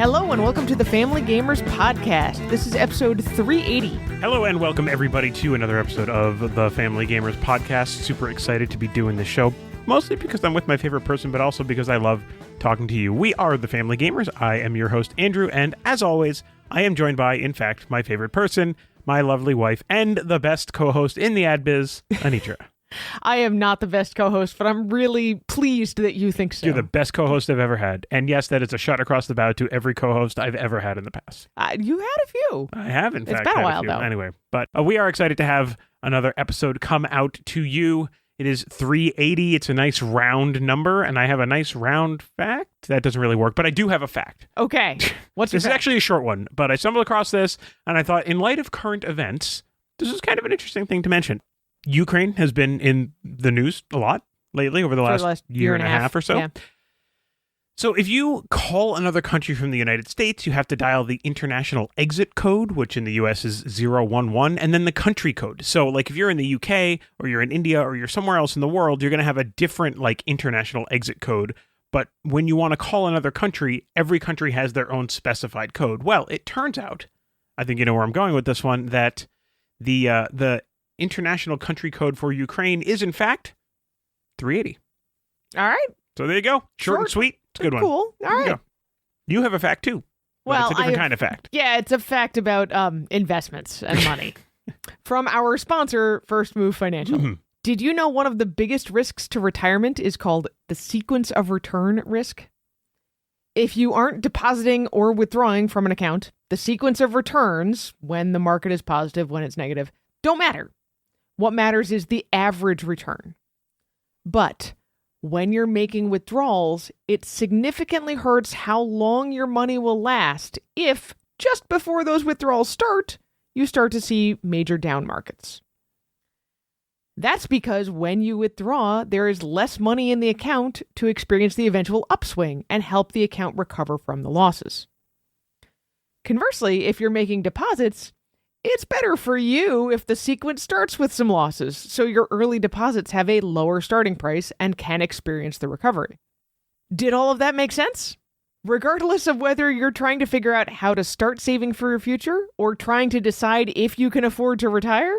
Hello and welcome to the Family Gamers Podcast. This is episode 380. Hello and welcome everybody to another episode of the Family Gamers Podcast. Super excited to be doing this show, mostly because I'm with my favorite person, but also because I love talking to you. We are the Family Gamers. I am your host, Andrew, and as always, I am joined by, in fact, my favorite person, my lovely wife, and the best co-host in the ad biz, Anitra. I am not the best co-host, but I'm really pleased that you think so. You're the best co-host I've ever had. And yes, that is a shot across the bow to every co-host I've ever had in the past. You had a few. I have, in fact. It's been a while, few. though. Anyway, but we are excited to have another episode come out to you. It is 380. It's a nice round number, and I have a nice round fact. That doesn't really work, but I do have a fact. Okay. What's your This is actually a short one, but I stumbled across this, and I thought, in light of current events, this is kind of an interesting thing to mention. Ukraine has been in the news a lot lately over the last year and a half or so. Yeah. So if you call another country from the United States, you have to dial the international exit code, which in the US is 011, and then the country code. So like if you're in the UK or you're in India or you're somewhere else in the world, you're going to have a different like international exit code. But when you want to call another country, every country has their own specified code. Well, it turns out, I think you know where I'm going with this one, that the international country code for Ukraine is in fact 380. All right. So there you go. Short and sweet. It's a good one. Cool. All right. You have a fact too. Well, it's a different kind of fact. Yeah, it's a fact about investments and money. From our sponsor, First Move Financial. Mm-hmm. Did you know one of the biggest risks to retirement is called the sequence of return risk? If you aren't depositing or withdrawing from an account, the sequence of returns, when the market is positive, when it's negative, don't matter. What matters is the average return. But when you're making withdrawals, it significantly hurts how long your money will last if, just before those withdrawals start, you start to see major down markets. That's because when you withdraw, there is less money in the account to experience the eventual upswing and help the account recover from the losses. Conversely, if you're making deposits, it's better for you if the sequence starts with some losses, so your early deposits have a lower starting price and can experience the recovery. Did all of that make sense? Regardless of whether you're trying to figure out how to start saving for your future or trying to decide if you can afford to retire,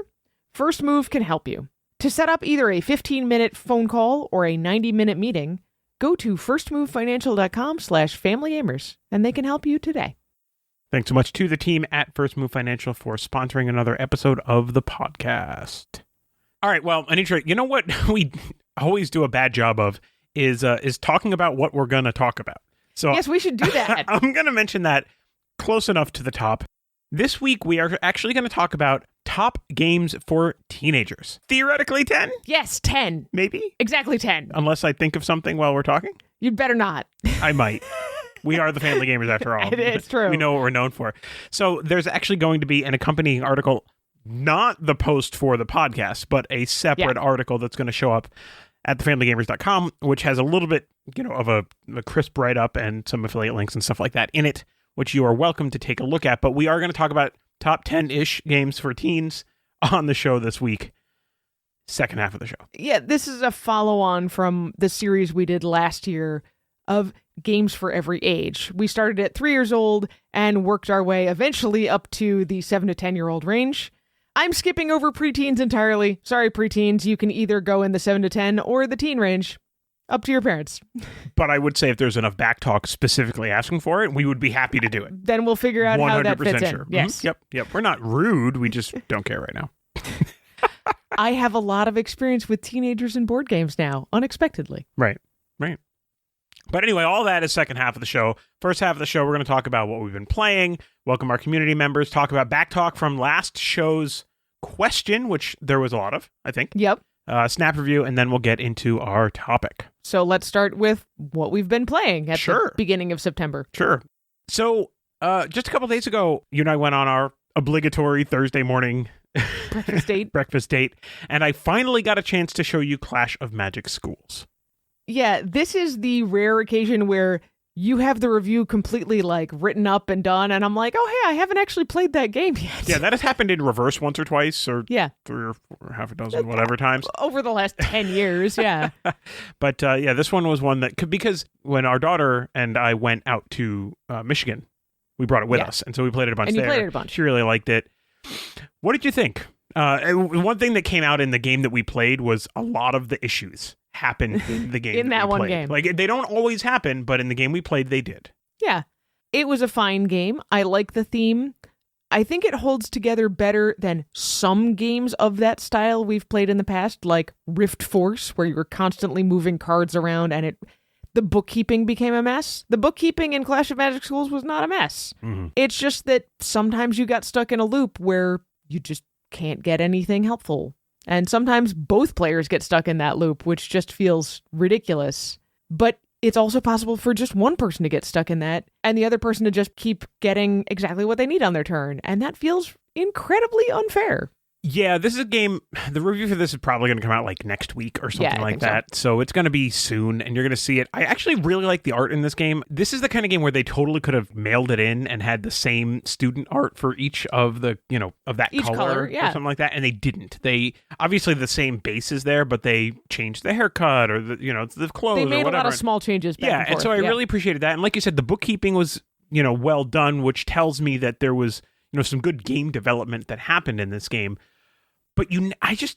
First Move can help you. To set up either a 15-minute phone call or a 90-minute meeting, go to firstmovefinancial.com/familygamers, and they can help you today. Thanks so much to the team at First Move Financial for sponsoring another episode of the podcast. All right, well, Anitra, you know what we always do a bad job of is talking about what we're going to talk about. So yes, we should do that. I'm going to mention that close enough to the top. This week, we are actually going to talk about top games for teenagers. Theoretically 10? Yes, 10. Maybe? Exactly 10. Unless I think of something while we're talking? You'd better not. I might. We are the Family Gamers after all. It's true. We know what we're known for. So there's actually going to be an accompanying article, not the post for the podcast, but a separate article that's going to show up at thefamilygamers.com, which has a little bit, of a crisp write-up and some affiliate links and stuff like that in it, which you are welcome to take a look at. But we are going to talk about top 10-ish games for teens on the show this week. Second half of the show. Yeah, this is a follow-on from the series we did last year of games for every age. We started at 3 years old and worked our way eventually up to the 7 to 10-year-old range. I'm skipping over preteens entirely. Sorry, preteens. You can either go in the 7 to 10 or the teen range. Up to your parents. But I would say if there's enough back talk specifically asking for it, we would be happy to do it. Then we'll figure out how that fits in. Sure. Yes. Mm-hmm. Yep. We're not rude. We just don't care right now. I have a lot of experience with teenagers and board games now, unexpectedly. Right. But anyway, all that is second half of the show. First half of the show, we're going to talk about what we've been playing, welcome our community members, talk about back talk from last show's question, which there was a lot of, I think. Yep. Snap review, and then we'll get into our topic. So let's start with what we've been playing at the beginning of September. Sure. So just a couple days ago, you and I went on our obligatory Thursday morning breakfast date, and I finally got a chance to show you Clash of Magic Schools. Yeah, this is the rare occasion where you have the review completely written up and done, and I'm like, oh, hey, I haven't actually played that game yet. Yeah, that has happened in reverse once or twice, or 3 or 4 or half a dozen, whatever times. Over the last 10 years, yeah. But this one was one that, because when our daughter and I went out to Michigan We brought it with Yeah. us, and so we played it a bunch And you there. played it a bunch. She really liked it. What did you think? And one thing that came out in the game that we played was a lot of the issues happened in the game In that we one played. game. Like, they don't always happen, but in the game we played, they did. Yeah. It was a fine game. I like the theme. I think it holds together better than some games of that style we've played in the past, like Rift Force, where you were constantly moving cards around and the bookkeeping became a mess. The bookkeeping in Clash of Magic Schools was not a mess. Mhm. It's just that sometimes you got stuck in a loop where you just can't get anything helpful. And sometimes both players get stuck in that loop, which just feels ridiculous. But it's also possible for just one person to get stuck in that and the other person to just keep getting exactly what they need on their turn. And that feels incredibly unfair. Yeah, this is a game. The review for this is probably going to come out like next week or something I like think so. that. So it's going to be soon, and you're going to see it. I actually really like the art in this game. This is the kind of game where they totally could have mailed it in and had the same student art for each of the, of that Each color, or yeah. something like that, and they didn't. They obviously the same base is there, but they changed the haircut or the clothes. They made or a whatever. lot of small changes back Yeah, and and forth. so I really appreciated that. And like you said, the bookkeeping was well done, which tells me that there was some good game development that happened in this game. But I just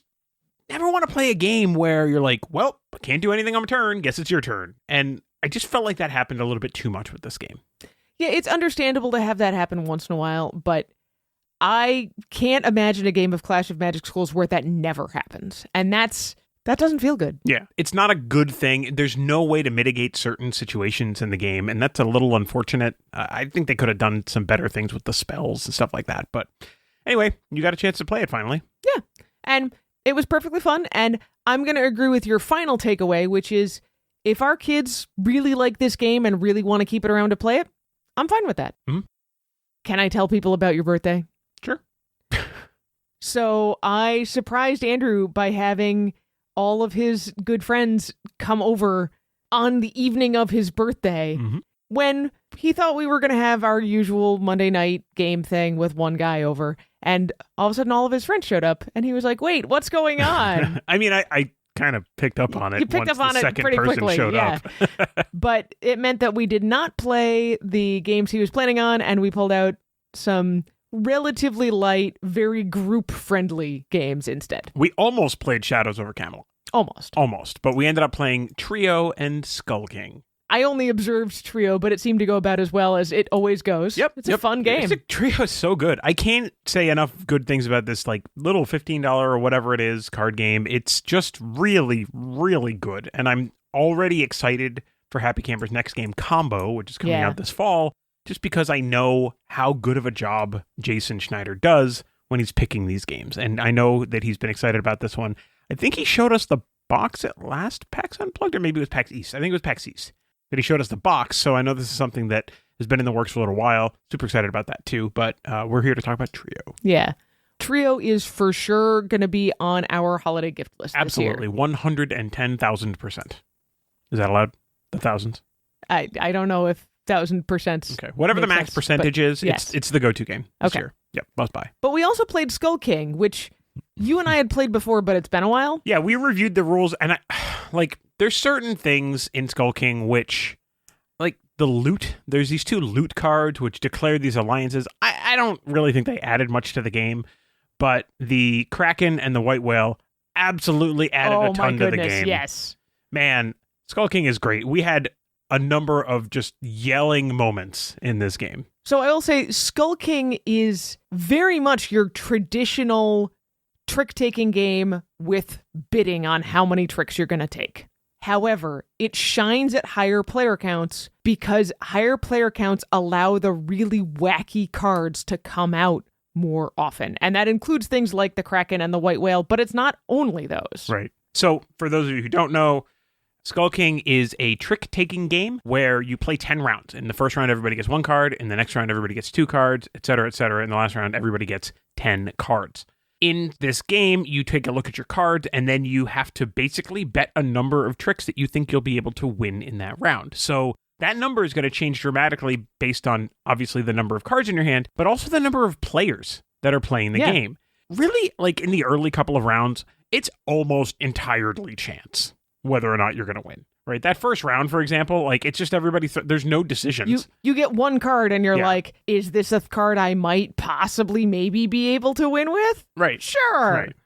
never want to play a game where you're like, well, I can't do anything on my turn. Guess it's your turn. And I just felt like that happened a little bit too much with this game. Yeah, it's understandable to have that happen once in a while, but I can't imagine a game of Clash of Magic Schools where that never happens. And that doesn't feel good. Yeah, it's not a good thing. There's no way to mitigate certain situations in the game, and that's a little unfortunate. I think they could have done some better things with the spells and stuff like that. But anyway, you got a chance to play it finally. Yeah, and it was perfectly fun, and I'm going to agree with your final takeaway, which is if our kids really like this game and really want to keep it around to play it, I'm fine with that. Mhm. Can I tell people about your birthday? Sure. So I surprised Andrew by having all of his good friends come over on the evening of his birthday Mhm. when he thought we were going to have our usual Monday night game thing with one guy over. And all of a sudden, all of his friends showed up, and he was like, wait, what's going on? I mean, I kind of picked up on it. You picked once up on the it second pretty person quickly, showed yeah. up. But it meant that we did not play the games he was planning on, and we pulled out some relatively light, very group-friendly games instead. We almost played Shadows over Camelot. Almost. But we ended up playing Trio and Skull King. I only observed Trio, but it seemed to go about as well as it always goes. It's a fun game. Trio is so good. I can't say enough good things about this like little $15 or whatever it is card game. It's just really, really good. And I'm already excited for Happy Camper's next game, Combo, which is coming out this fall, just because I know how good of a job Jason Schneider does when he's picking these games. And I know that he's been excited about this one. I think he showed us the box at last PAX Unplugged, or maybe it was PAX East. I think it was PAX East. But he showed us the box, so I know this is something that has been in the works for a little while. Super excited about that too, but we're here to talk about Trio. Yeah. Trio is for sure going to be on our holiday gift list Absolutely, this year. 110,000%. Is that allowed? The thousands? I don't know if 1,000%. Okay, whatever the makes max sense, percentage but is, yes. it's the go-to game this Okay. year. Yep, must buy. But we also played Skull King, which you and I had played before, but it's been a while. Yeah, we reviewed the rules, and there's certain things in Skull King which, like the loot, there's these 2 loot cards which declare these alliances. I don't really think they added much to the game, but the Kraken and the White Whale absolutely added a ton to the game. Yes. Man, Skull King is great. We had a number of just yelling moments in this game. So I will say Skull King is very much your traditional trick-taking game with bidding on how many tricks you're going to take. However, it shines at higher player counts because higher player counts allow the really wacky cards to come out more often. And that includes things like the Kraken and the White Whale, but it's not only those. Right. So for those of you who don't know, Skull King is a trick-taking game where you play 10 rounds. In the first round, everybody gets 1 card. In the next round, everybody gets 2 cards, et cetera, et cetera. In the last round, everybody gets 10 cards. In this game, you take a look at your cards, and then you have to basically bet a number of tricks that you think you'll be able to win in that round. So that number is going to change dramatically based on, obviously, the number of cards in your hand, but also the number of players that are playing the game. Really, like in the early couple of rounds, it's almost entirely chance whether or not you're going to win. right? That first round, for example, like it's just everybody. There's no decisions. You get one card and you're Yeah. like, is this a card I might possibly maybe be able to win with? Right. Sure. Right.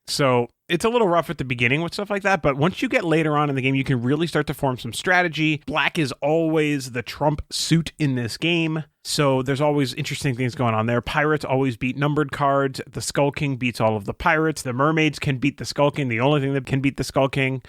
So it's a little rough at the beginning with stuff like that, but once you get later on in the game, you can really start to form some strategy. Black is always the trump suit in this game, so there's always interesting things going on there. Pirates always beat numbered cards. The Skull King beats all of the pirates. The mermaids can beat the Skull King, the only thing that can beat the Skull King.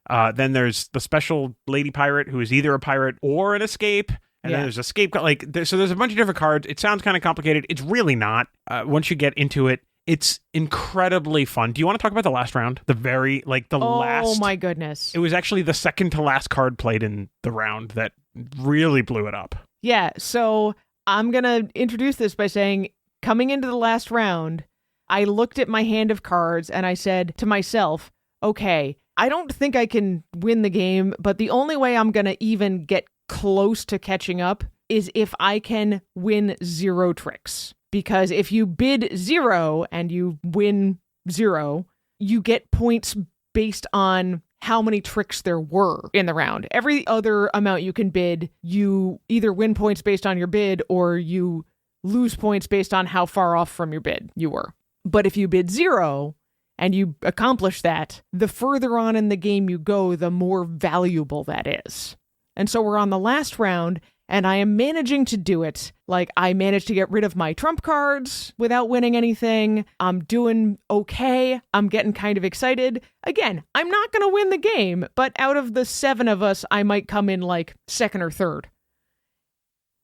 Then there's the special lady pirate who is either a pirate or an escape. And then there's escape. So there's a bunch of different cards. It sounds kind of complicated. It's really not. Once you get into it, it's incredibly fun. Do you want to talk about the last round? Last. Oh my goodness. It was actually the second to last card played in the round that really blew it up. Yeah, so I'm going to introduce this by saying, coming into the last round, I looked at my hand of cards and I said to myself, okay, I don't think I can win the game, but the only way I'm going to even get close to catching up is if I can win 0 tricks. Because if you bid 0 and you win 0, you get points based on how many tricks there were in the round. Every other amount you can bid, you either win points based on your bid or you lose points based on how far off from your bid you were. But if you bid 0 and you accomplish that, the further on in the game you go, the more valuable that is. And so we're on the last round, and I am managing to do it. Like, I managed to get rid of my trump cards without winning anything. I'm doing okay. I'm getting kind of excited. Again, I'm not going to win the game, but out of the 7 of us, I might come in like 2nd or 3rd.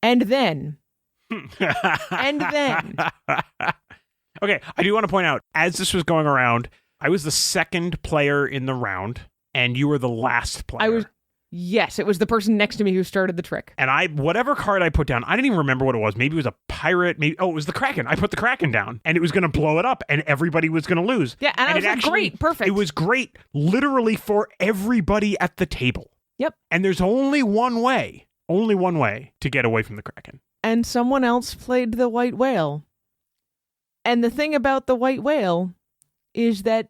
And then... Okay, I do want to point out, as this was going around, I was the 2nd player in the round, and you were the last player. Yes, it was the person next to me who started the trick. And whatever card I put down, I didn't even remember what it was. Maybe it was a pirate. It was the Kraken. I put the Kraken down, and it was going to blow it up, and everybody was going to lose. Yeah, and I was like, great, perfect. It was great, literally, for everybody at the table. Yep. And there's only one way to get away from the Kraken. And someone else played the white whale. And the thing about the white whale is that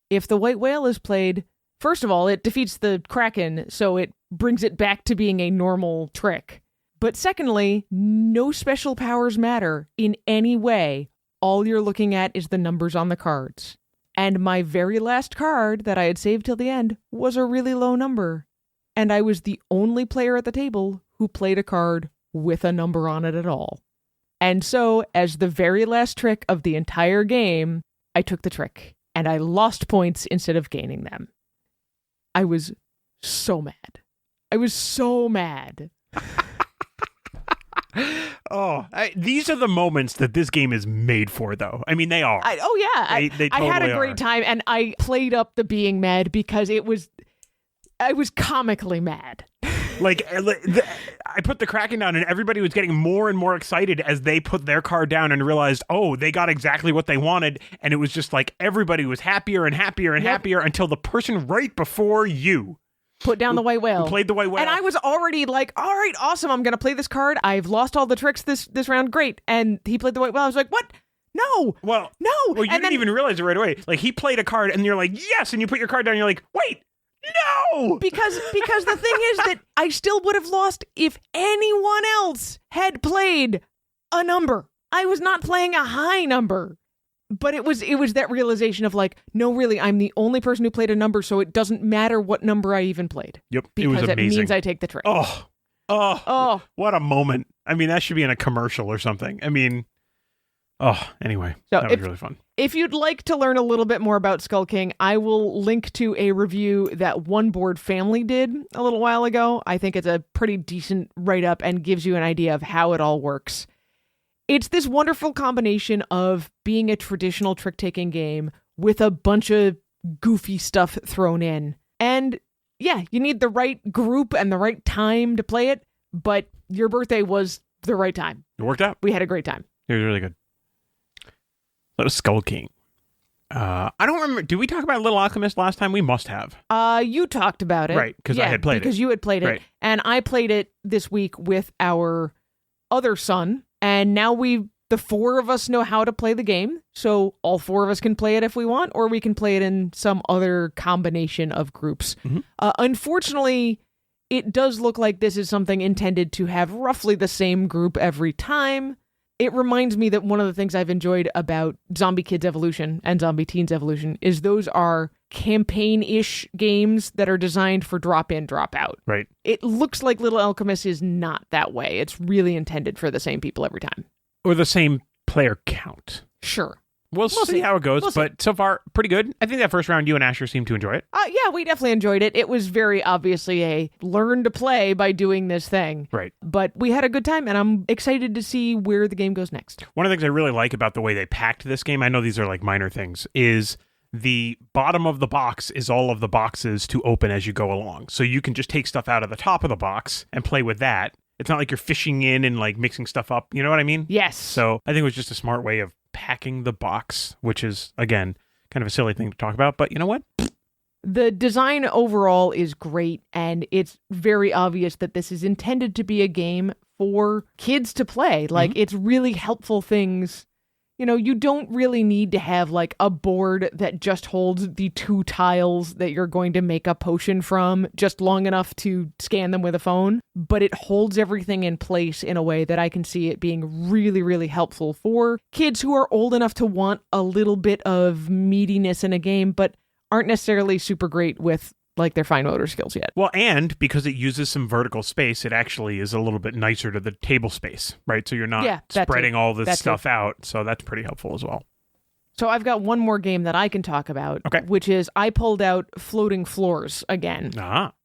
if the white whale is played, first of all, it defeats the Kraken, so it brings it back to being a normal trick. But secondly, no special powers matter in any way. All you're looking at is the numbers on the cards. And my very last card that I had saved till the end was a really low number. And I was the only player at the table who played a card with a number on it at all. And so, as the very last trick of the entire game, I took the trick. And I lost points instead of gaining them. I was so mad. These are the moments that this game is made for, though. I mean, they are. They totally I had a great time, and I played up the being mad because I was comically mad. I put the Kraken down, and everybody was getting more and more excited as they put their card down and realized, oh, they got exactly what they wanted. And it was just like everybody was happier and happier and happier until the person right before you put down the white whale. Who played the white whale. And I was already like, all right, awesome. I'm going to play this card. I've lost all the tricks this round. Great. And he played the white whale. I was like, what? No. Well, no. Well, you didn't even realize it right away. Like, he played a card, and you're like, yes. And you put your card down, and you're like, wait. No! Because the thing is that I still would have lost if anyone else had played a number. I was not playing a high number. But it was that realization of like, no, really, I'm the only person who played a number, so it doesn't matter what number I even played. Yep, because it was amazing. It means I take the trick. Oh, what a moment. I mean, that should be in a commercial or something. I mean, anyway, so that was really fun. If you'd like to learn a little bit more about Skull King, I will link to a review that One Board Family did a little while ago. I think it's a pretty decent write-up and gives you an idea of how it all works. It's this wonderful combination of being a traditional trick-taking game with a bunch of goofy stuff thrown in. And yeah, you need the right group and the right time to play it, but your birthday was the right time. It worked out. We had a great time. It was really good. That was Skull King. I don't remember. Did we talk about Little Alchemist last time? We must have. You talked about it. Right, because I had played it. Because you had played it. Right. And I played it this week with our other son. And now we've The 4 of us know how to play the game, so all 4 of us can play it if we want, or we can play it in some other combination of groups. Mm-hmm. Unfortunately, it does look like this is something intended to have roughly the same group every time. It reminds me that one of the things I've enjoyed about Zombie Kids Evolution and Zombie Teens Evolution is those are campaign-ish games that are designed for drop-in, drop-out. Right. It looks like Little Alchemist is not that way. It's really intended for the same people every time. Or the same player count. Sure. We'll see how it goes, We'll see. but so far, pretty good. I think that first round, you and Asher seemed to enjoy it. Yeah, we definitely enjoyed it. It was very obviously a learn to play by doing this thing. Right. But we had a good time, and I'm excited to see where the game goes next. One of the things I really like about the way they packed this game, I know these are like minor things, is the bottom of the box is all of the boxes to open as you go along. So you can just take stuff out of the top of the box and play with that. It's not like you're fishing in and like mixing stuff up. You know what I mean? Yes. So I think it was just a smart way of packing the box, which is, again, kind of a silly thing to talk about. But you know what? The design overall is great, and it's very obvious that this is intended to be a game for kids to play. Like, it's really helpful things. You know, you don't really need to have, like, a board that just holds the 2 tiles that you're going to make a potion from just long enough to scan them with a phone. But it holds everything in place in a way that I can see it being really, really helpful for kids who are old enough to want a little bit of meatiness in a game, but aren't necessarily super great with like their fine motor skills yet. Well, and because it uses some vertical space, it actually is a little bit nicer to the table space, right? So you're not spreading all this stuff out. So that's pretty helpful as well. So I've got one more game that I can talk about, which is I pulled out Floating Floors again.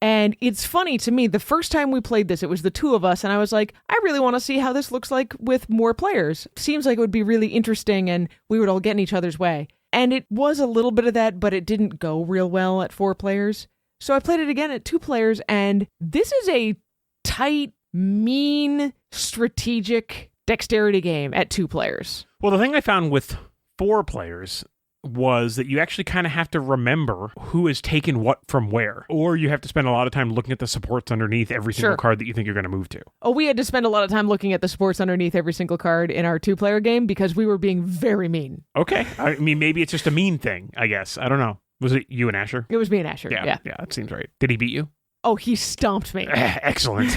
And it's funny to me, the first time we played this, it was the 2 of us, and I was like, I really want to see how this looks like with more players. Seems like it would be really interesting, and we would all get in each other's way. And it was a little bit of that, but it didn't go real well at 4 players. So I played it again at 2 players, and this is a tight, mean, strategic dexterity game at 2 players. Well, the thing I found with 4 players was that you actually kind of have to remember who has taken what from where, or you have to spend a lot of time looking at the supports underneath every single card that you think you're going to move to. Oh, we had to spend a lot of time looking at the supports underneath every single card in our 2-player game because we were being very mean. Okay. I mean, maybe it's just a mean thing, I guess. I don't know. Was it you and Asher? It was me and Asher, yeah. Yeah, that seems right. Did he beat you? Oh, he stomped me. Excellent.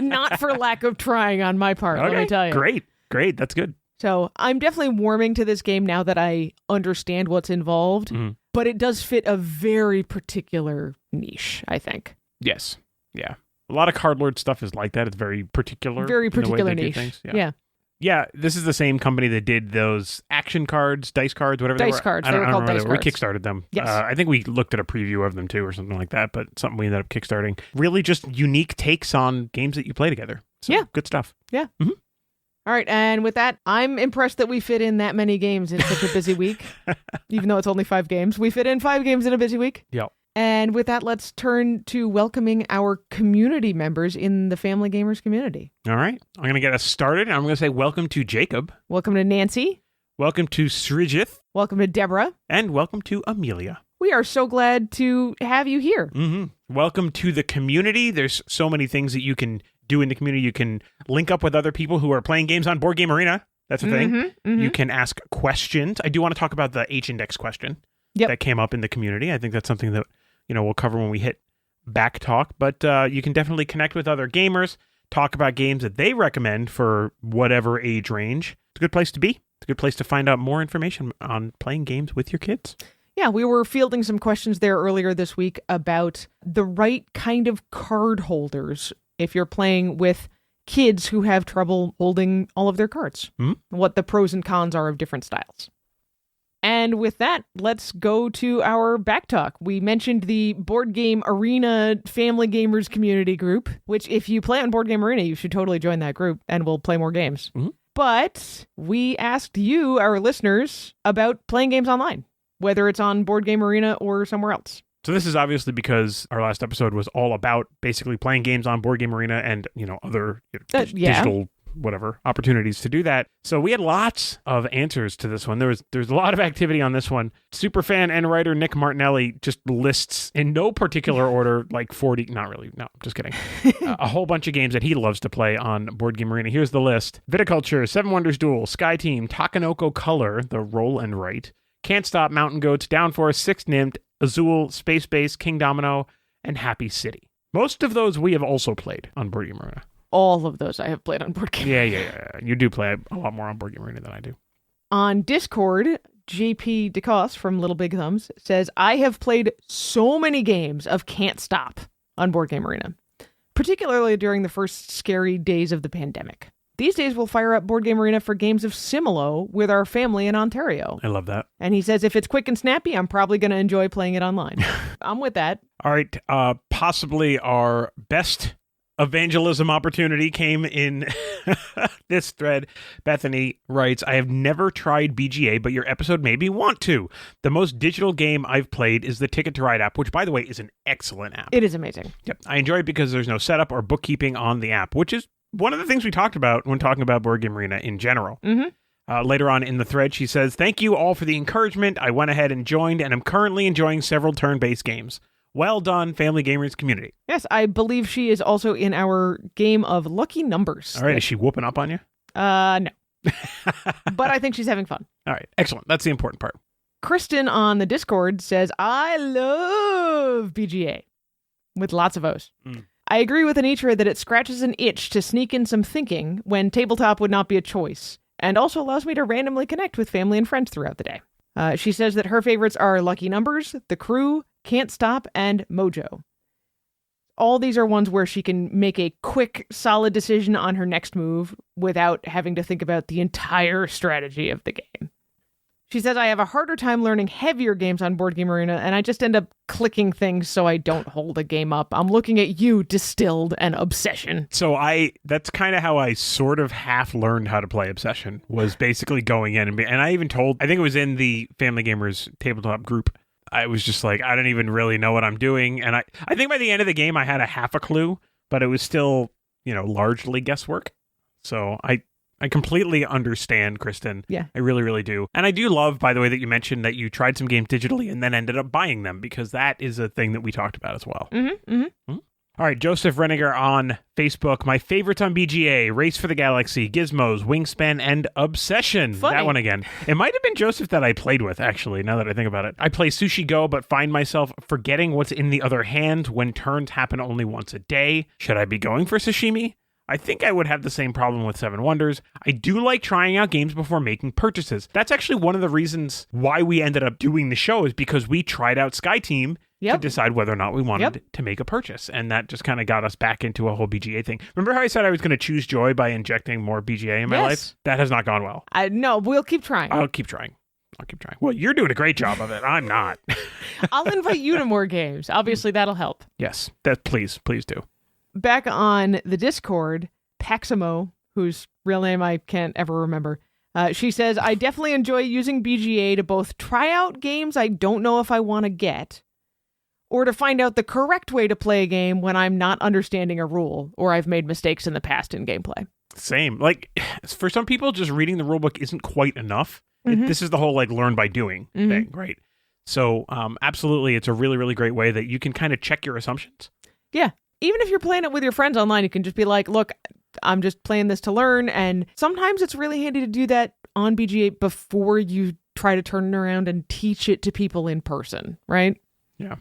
Not for lack of trying on my part, let me tell you. Great. That's good. So I'm definitely warming to this game now that I understand what's involved, but it does fit a very particular niche, I think. Yes. Yeah. A lot of Cardlord stuff is like that. It's very particular. Very particular in the way niche. They do things. Yeah. Yeah, this is the same company that did those action cards, dice cards, whatever they were. Dice cards. I They were called remember. dice cards. We kickstarted them. Yes. I think we looked at a preview of them too or something like that, but something we ended up kickstarting. Really just unique takes on games that you play together. So, yeah. Good stuff. Yeah. Mm-hmm. All right, and with that, I'm impressed that we fit in that many games in such a busy week. Even though it's only 5 games. We fit in 5 games in a busy week. Yeah. And with that, let's turn to welcoming our community members in the Family Gamers community. All right. I'm going to get us started. I'm going to say welcome to Jacob. Welcome to Nancy. Welcome to Srijith. Welcome to Deborah. And welcome to Amelia. We are so glad to have you here. Mm-hmm. Welcome to the community. There's so many things that you can do in the community. You can link up with other people who are playing games on Board Game Arena. That's a thing. Mm-hmm. You can ask questions. I do want to talk about the H-index question that came up in the community. I think that's something that we'll cover when we hit back talk. But you can definitely connect with other gamers, talk about games that they recommend for whatever age range. It's a good place to be. It's a good place to find out more information on playing games with your kids. Yeah, we were fielding some questions there earlier this week about the right kind of card holders if you're playing with kids who have trouble holding all of their cards, what the pros and cons are of different styles. And with that, let's go to our back talk. We mentioned the Board Game Arena Family Gamers community group, which if you play on Board Game Arena, you should totally join that group and we'll play more games. Mm-hmm. But we asked you, our listeners, about playing games online, whether it's on Board Game Arena or somewhere else. So this is obviously because our last episode was all about basically playing games on Board Game Arena and, other digital whatever opportunities to do that. So we had lots of answers to this one. There's a lot of activity on this one. Superfan and writer Nick Martinelli just lists in no particular order, like 40, not really, no, just kidding. A whole bunch of games that he loves to play on Board Game Arena. Here's the list. Viticulture, Seven Wonders Duel, Sky Team, Takanoko Color, the roll and write, Can't Stop, Mountain Goats, Downforce, Six Nymph, Azul, Space Base, King Domino, and Happy City. Most of those we have also played on Board Game Arena. All of those I have played on Board Game Arena. Yeah. You do play a lot more on Board Game Arena than I do. On Discord, JP DeCoste from Little Big Thumbs says, I have played so many games of Can't Stop on Board Game Arena, particularly during the first scary days of the pandemic. These days, we'll fire up Board Game Arena for games of Similo with our family in Ontario. I love that. And he says, if it's quick and snappy, I'm probably going to enjoy playing it online. I'm with that. All right. Possibly our best evangelism opportunity came in this thread. Bethany writes, I have never tried BGA, but your episode made me want to. The most digital game I've played is the Ticket to Ride app, which, by the way, is an excellent app. It is amazing. Yep. I enjoy it because there's no setup or bookkeeping on the app, which is one of the things we talked about when talking about Board Game Arena in general. Mm-hmm. Later on in the thread, she says, thank you all for the encouragement. I went ahead and joined, and I'm currently enjoying several turn-based games. Well done, Family Gamers community. Yes, I believe she is also in our game of Lucky Numbers. All right, is she whooping up on you? No. But I think she's having fun. All right, excellent. That's the important part. Kristen on the Discord says, I love BGA. With lots of O's. I agree with Anitra that it scratches an itch to sneak in some thinking when tabletop would not be a choice, and also allows me to randomly connect with family and friends throughout the day. She says that her favorites are Lucky Numbers, The Crew, Can't Stop, and Mojo. All these are ones where she can make a quick, solid decision on her next move without having to think about the entire strategy of the game. She says, I have a harder time learning heavier games on Board Game Arena, and I just end up clicking things so I don't hold a game up. I'm looking at you, Distilled and Obsession. So that's kind of how I sort of half learned how to play Obsession, was basically going in and I even told, I think it was in the Family Gamers tabletop group, I was just like, I don't even really know what I'm doing. And I think by the end of the game, I had a half a clue, but it was still, largely guesswork. So I completely understand, Kristen. Yeah. I really, really do. And I do love, by the way, that you mentioned that you tried some games digitally and then ended up buying them, because that is a thing that we talked about as well. All right, Joseph Reniger on Facebook. My favorites on BGA, Race for the Galaxy, Gizmos, Wingspan, and Obsession. Funny. That one again. It might have been Joseph that I played with, actually, now that I think about it. I play Sushi Go, but find myself forgetting what's in the other hand when turns happen only once a day. Should I be going for Sashimi? I think I would have the same problem with Seven Wonders. I do like trying out games before making purchases. That's actually one of the reasons why we ended up doing the show, is because we tried out Sky Team to decide whether or not we wanted to make a purchase. And that just kind of got us back into a whole BGA thing. Remember how I said I was going to choose joy by injecting more BGA in my life? That has not gone well. No, we'll keep trying. I'll keep trying. Well, you're doing a great job of it. I'm not. I'll invite you to more games. Obviously, that'll help. Yes. Please do. Back on the Discord, Paximo, whose real name I can't ever remember, she says, I definitely enjoy using BGA to both try out games I don't know if I want to get, or to find out the correct way to play a game when I'm not understanding a rule, or I've made mistakes in the past in gameplay. Same. Like, for some people, just reading the rulebook isn't quite enough. This is the whole, learn by doing thing, right? So, absolutely, it's a really, really great way that you can kind of check your assumptions. Yeah. Even if you're playing it with your friends online, you can just be like, look, I'm just playing this to learn. And sometimes it's really handy to do that on BGA before you try to turn it around and teach it to people in person, right? Yeah.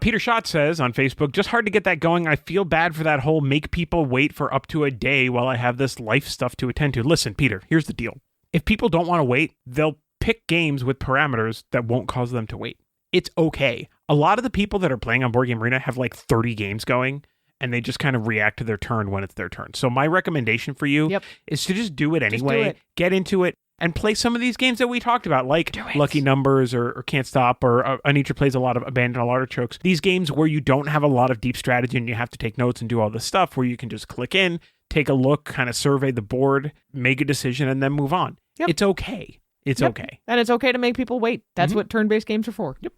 Peter Schott says on Facebook, just hard to get that going. I feel bad for that whole make people wait for up to a day while I have this life stuff to attend to. Listen, Peter, here's the deal. If people don't want to wait, they'll pick games with parameters that won't cause them to wait. It's okay. A lot of the people that are playing on Board Game Arena have 30 games going, and they just kind of react to their turn when it's their turn. So my recommendation for you is to just do it anyway, get into it, and play some of these games that we talked about, like Lucky Numbers or Can't Stop, or Anitra plays a lot of Abandoned Artichokes. These games where you don't have a lot of deep strategy and you have to take notes and do all this stuff, where you can just click in, take a look, kind of survey the board, make a decision, and then move on. It's okay. It's okay. And it's okay to make people wait. That's what turn-based games are for. Yep.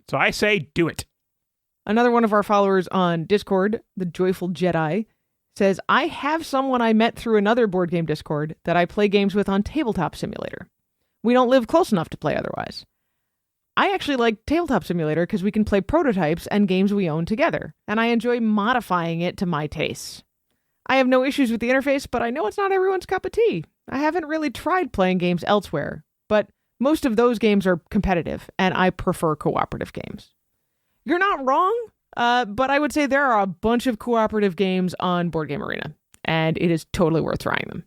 So I say do it. Another one of our followers on Discord, the Joyful Jedi, says, I have someone I met through another board game Discord that I play games with on Tabletop Simulator. We don't live close enough to play otherwise. I actually like Tabletop Simulator because we can play prototypes and games we own together, and I enjoy modifying it to my tastes. I have no issues with the interface, but I know it's not everyone's cup of tea. I haven't really tried playing games elsewhere, but most of those games are competitive, and I prefer cooperative games. You're not wrong, but I would say there are a bunch of cooperative games on Board Game Arena, and it is totally worth trying them.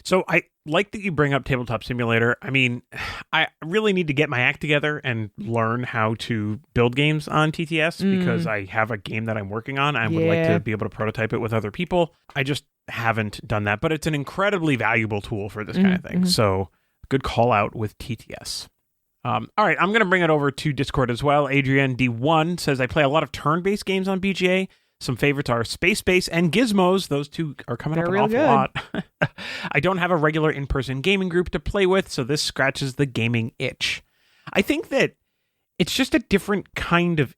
So I like that you bring up Tabletop Simulator. I mean, I really need to get my act together and learn how to build games on TTS because I have a game that I'm working on. I would like to be able to prototype it with other people. I just haven't done that, but it's an incredibly valuable tool for this kind of thing. So good call out with TTS. All right, I'm going to bring it over to Discord as well. Adrienne D1 says, I play a lot of turn-based games on BGA. Some favorites are Space Base and Gizmos. Those two are coming up an awful lot. I don't have a regular in-person gaming group to play with, so this scratches the gaming itch. I think that it's just a different kind of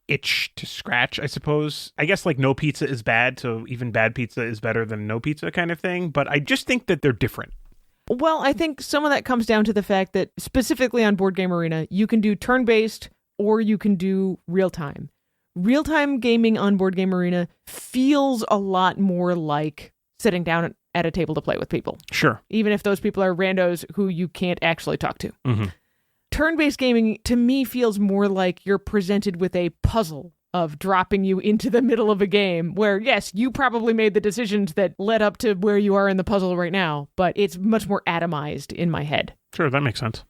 itch to scratch, I suppose. I guess like no pizza is bad, so even bad pizza is better than no pizza kind of thing, but I just think that they're different. Well, I think some of that comes down to the fact that specifically on Board Game Arena, you can do turn-based or you can do real-time. Real-time gaming on Board Game Arena feels a lot more like sitting down at a table to play with people. Sure. Even if those people are randos who you can't actually talk to. Turn-based gaming, to me, feels more like you're presented with a puzzle of dropping you into the middle of a game where, yes, you probably made the decisions that led up to where you are in the puzzle right now, but it's much more atomized in my head. Sure, that makes sense.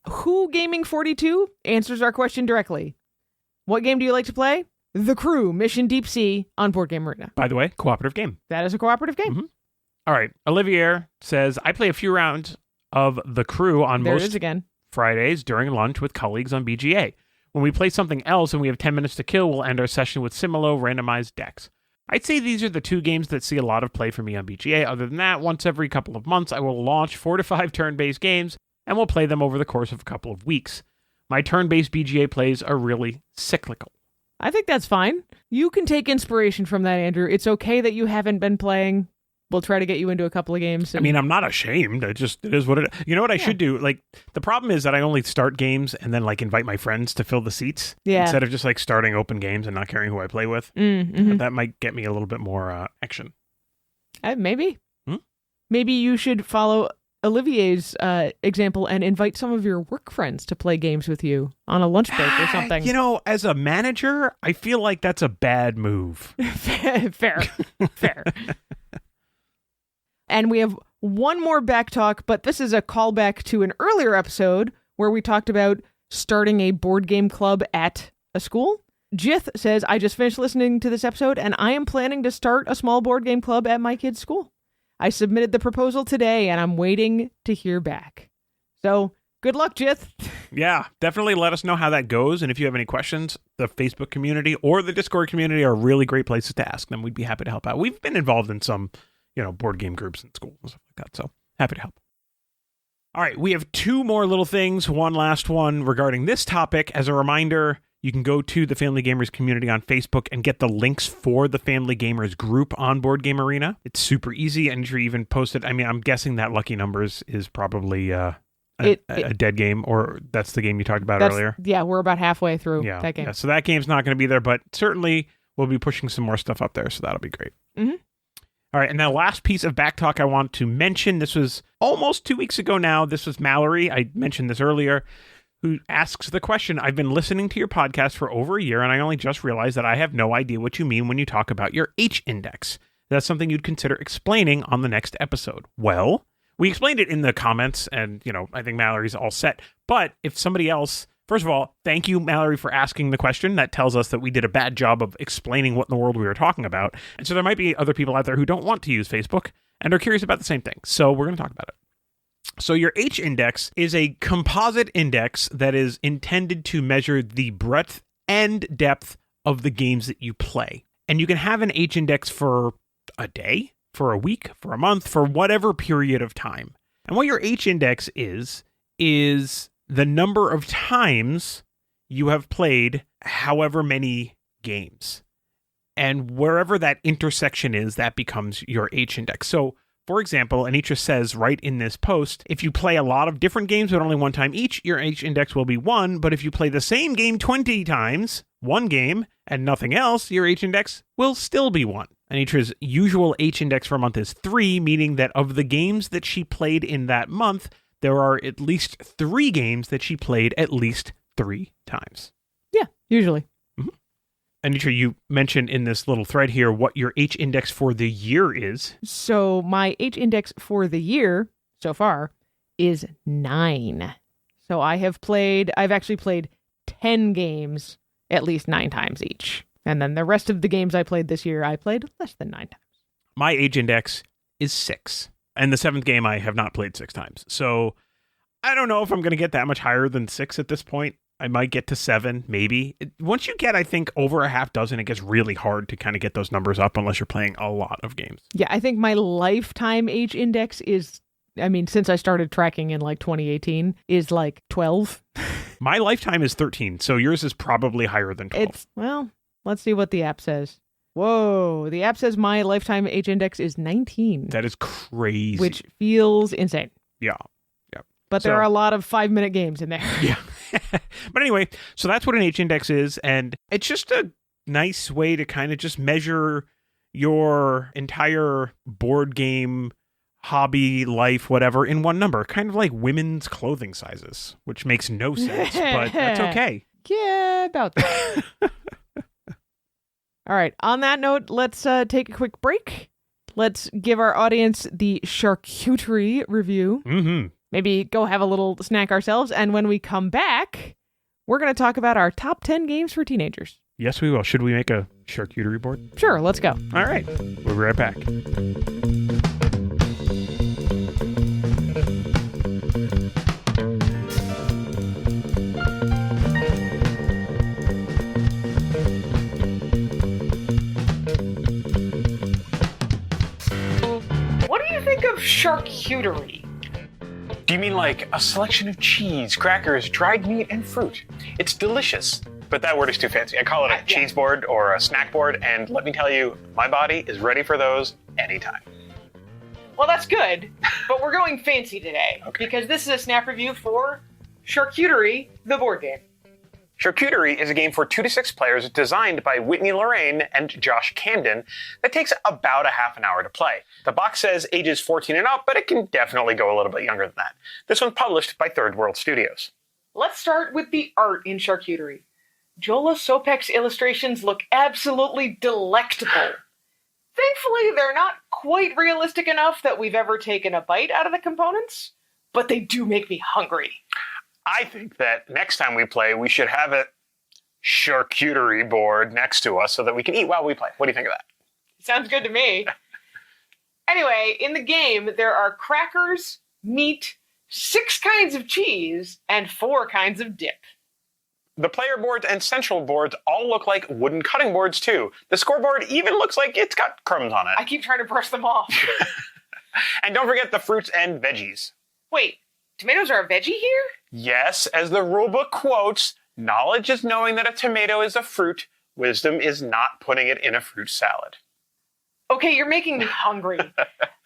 Who Gaming 42 answers our question directly. What game do you like to play? The Crew, Mission Deep Sea on Board Game Arena. By the way, cooperative game. That is a cooperative game. All right. Olivier says, I play a few rounds of The Crew on most Fridays during lunch with colleagues on BGA. When we play something else and we have 10 minutes to kill, we'll end our session with Similo randomized decks. I'd say these are the two games that see a lot of play for me on BGA. Other than that, once every couple of months, I will launch 4 to 5 turn-based games, and we'll play them over the course of a couple of weeks. My turn-based BGA plays are really cyclical. I think that's fine. You can take inspiration from that, Andrew. It's okay that you haven't been playing. We'll try to get you into a couple of games. I mean, I'm not ashamed. It is what it is. You know what I should do? Like, the problem is that I only start games and then, like, invite my friends to fill the seats. Instead of just, like, starting open games and not caring who I play with. That might get me a little bit more action. Maybe. Maybe you should follow Olivier's example and invite some of your work friends to play games with you on a lunch break or something. You know, as a manager, I feel like that's a bad move. Fair. And we have one more back talk, but this is a callback to an earlier episode where we talked about starting a board game club at a school. Jith says, I just finished listening to this episode and I am planning to start a small board game club at my kid's school. I submitted the proposal today and I'm waiting to hear back. So good luck, Jith. Yeah, definitely let us know how that goes. And if you have any questions, the Facebook community or the Discord community are really great places to ask them. We'd be happy to help out. We've been involved in some, board game groups in school and stuff like that. So happy to help. All right, we have 2 more little things. One last one regarding this topic. As a reminder, you can go to the Family Gamers community on Facebook and get the links for the Family Gamers group on Board Game Arena. It's super easy, and you're even posted. I mean, I'm guessing that Lucky Numbers is probably a dead game, or that's the game you talked about earlier. Yeah, we're about halfway through that game. Yeah, so that game's not going to be there, but certainly we'll be pushing some more stuff up there, so that'll be great. All right, and the last piece of back talk I want to mention, this was almost 2 weeks ago now. This was Mallory, I mentioned this earlier, who asks the question, I've been listening to your podcast for over a year, and I only just realized that I have no idea what you mean when you talk about your H-index. That's something you'd consider explaining on the next episode. Well, we explained it in the comments, and, I think Mallory's all set. But if somebody else... First of all, thank you, Mallory, for asking the question. That tells us that we did a bad job of explaining what in the world we were talking about. And so there might be other people out there who don't want to use Facebook and are curious about the same thing. So we're going to talk about it. So your H-index is a composite index that is intended to measure the breadth and depth of the games that you play. And you can have an H-index for a day, for a week, for a month, for whatever period of time. And what your H-index is the number of times you have played however many games. And wherever that intersection is, that becomes your H-index. So, for example, Anitra says right in this post, if you play a lot of different games but only one time each, your H-index will be 1. But if you play the same game 20 times, one game, and nothing else, your H-index will still be 1. Anitra's usual H-index for a month is 3, meaning that of the games that she played in that month, there are at least 3 games that she played at least 3 times. Yeah, usually. Anitra, you mentioned in this little thread here what your H-index for the year is. So my H-index for the year so far is 9. So I've actually played 10 games at least 9 times each. And then the rest of the games I played this year, I played less than 9 times. My H-index is 6. And the 7th game I have not played 6 times. So I don't know if I'm going to get that much higher than 6 at this point. I might get to 7, maybe. Once you get, I think, over a half dozen, it gets really hard to kind of get those numbers up unless you're playing a lot of games. Yeah, I think my lifetime H-index is, since I started tracking in like 2018, is like 12. My lifetime is 13, so yours is probably higher than 12. Let's see what the app says. Whoa, the app says my lifetime H-index is 19. That is crazy. Which feels insane. Yeah. But there are a lot of 5-minute games in there. Yeah. But anyway, so that's what an H-index is, and it's just a nice way to kind of just measure your entire board game, hobby, life, whatever, in one number. Kind of like women's clothing sizes, which makes no sense, but that's okay. Yeah, about that. All right, on that note, let's take a quick break. Let's give our audience the charcuterie review. Mm-hmm. Maybe go have a little snack ourselves, and when we come back, we're going to talk about our top 10 games for teenagers. Yes, we will. Should we make a charcuterie board? Sure, let's go. All right. We'll be right back. What do you think of charcuterie? Do you mean like a selection of cheese, crackers, dried meat, and fruit? It's delicious. But that word is too fancy. I call it a cheese board or a snack board, and let me tell you, my body is ready for those anytime. Well, that's good, but we're going fancy today, because this is a snap review for Charcuterie, the board game. Charcuterie is a game for 2 to 6 players designed by Whitney Lorraine and Josh Camden that takes about a half an hour to play. The box says ages 14 and up, but it can definitely go a little bit younger than that. This one's published by Third World Studios. Let's start with the art in Charcuterie. Jola Sopek's illustrations look absolutely delectable. Thankfully, they're not quite realistic enough that we've ever taken a bite out of the components, but they do make me hungry. I think that next time we play, we should have a charcuterie board next to us so that we can eat while we play. What do you think of that? Sounds good to me. Anyway, in the game, there are crackers, meat, 6 kinds of cheese, and 4 kinds of dip. The player boards and central boards all look like wooden cutting boards, too. The scoreboard even looks like it's got crumbs on it. I keep trying to brush them off. And don't forget the fruits and veggies. Wait, tomatoes are a veggie here? Yes, as the rulebook quotes, knowledge is knowing that a tomato is a fruit. Wisdom is not putting it in a fruit salad. Okay, you're making me hungry.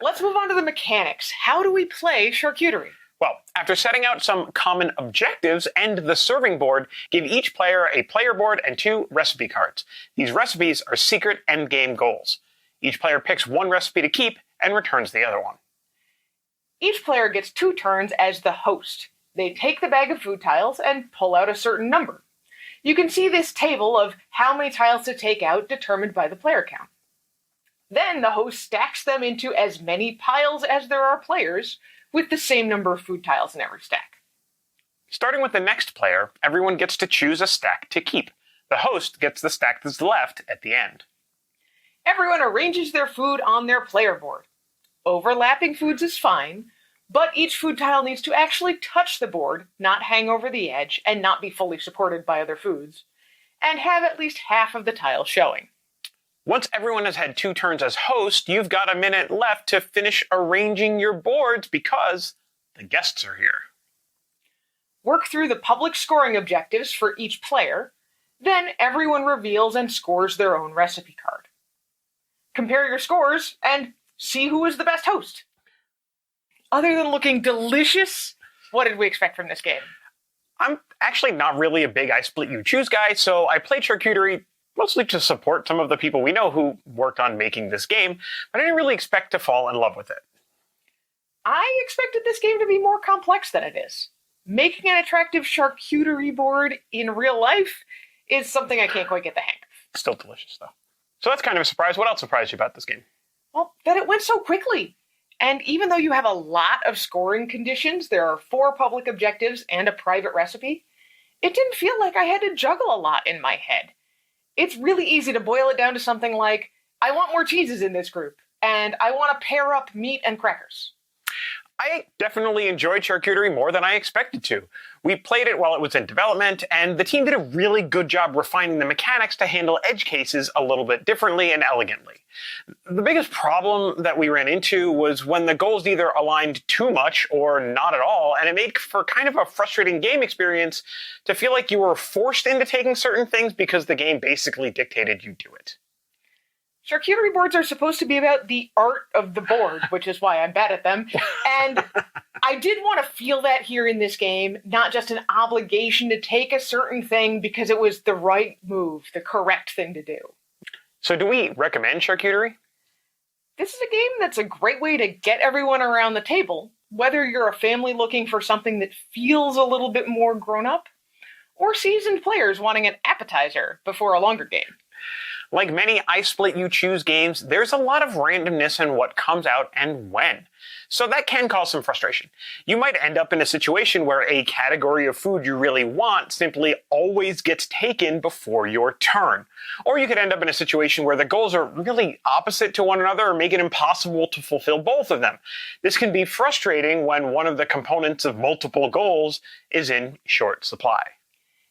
Let's move on to the mechanics. How do we play charcuterie? Well, after setting out some common objectives and the serving board, give each player a player board and 2 recipe cards. These recipes are secret endgame goals. Each player picks 1 recipe to keep and returns the other one. Each player gets 2 turns as the host. They take the bag of food tiles and pull out a certain number. You can see this table of how many tiles to take out determined by the player count. Then the host stacks them into as many piles as there are players, with the same number of food tiles in every stack. Starting with the next player, everyone gets to choose a stack to keep. The host gets the stack that's left at the end. Everyone arranges their food on their player board. Overlapping foods is fine, but each food tile needs to actually touch the board, not hang over the edge, and not be fully supported by other foods, and have at least half of the tile showing. Once everyone has had 2 turns as host, you've got a minute left to finish arranging your boards because the guests are here. Work through the public scoring objectives for each player, Then everyone reveals and scores their own recipe card. Compare your scores and see who is the best host. Other than looking delicious, what did we expect from this game? I'm actually not really a big I Split You Choose guy, so I played Charcuterie mostly to support some of the people we know who worked on making this game, but I didn't really expect to fall in love with it. I expected this game to be more complex than it is. Making an attractive charcuterie board in real life is something I can't quite get the hang of. Still delicious, though. So that's kind of a surprise. What else surprised you about this game? Well, that it went so quickly. And even though you have a lot of scoring conditions, there are 4 public objectives and a private recipe, it didn't feel like I had to juggle a lot in my head. It's really easy to boil it down to something like, I want more cheeses in this group, and I want to pair up meat and crackers. I definitely enjoyed Charcuterie more than I expected to. We played it while it was in development, and the team did a really good job refining the mechanics to handle edge cases a little bit differently and elegantly. The biggest problem that we ran into was when the goals either aligned too much or not at all, and it made for kind of a frustrating game experience to feel like you were forced into taking certain things because the game basically dictated you do it. Charcuterie boards are supposed to be about the art of the board, which is why I'm bad at them. And I did want to feel that here in this game, not just an obligation to take a certain thing because it was the right move, the correct thing to do. So do we recommend Charcuterie? This is a game that's a great way to get everyone around the table, whether you're a family looking for something that feels a little bit more grown up, or seasoned players wanting an appetizer before a longer game. Like many I Split You Choose games, there's a lot of randomness in what comes out and when. So that can cause some frustration. You might end up in a situation where a category of food you really want simply always gets taken before your turn. Or you could end up in a situation where the goals are really opposite to one another or make it impossible to fulfill both of them. This can be frustrating when one of the components of multiple goals is in short supply.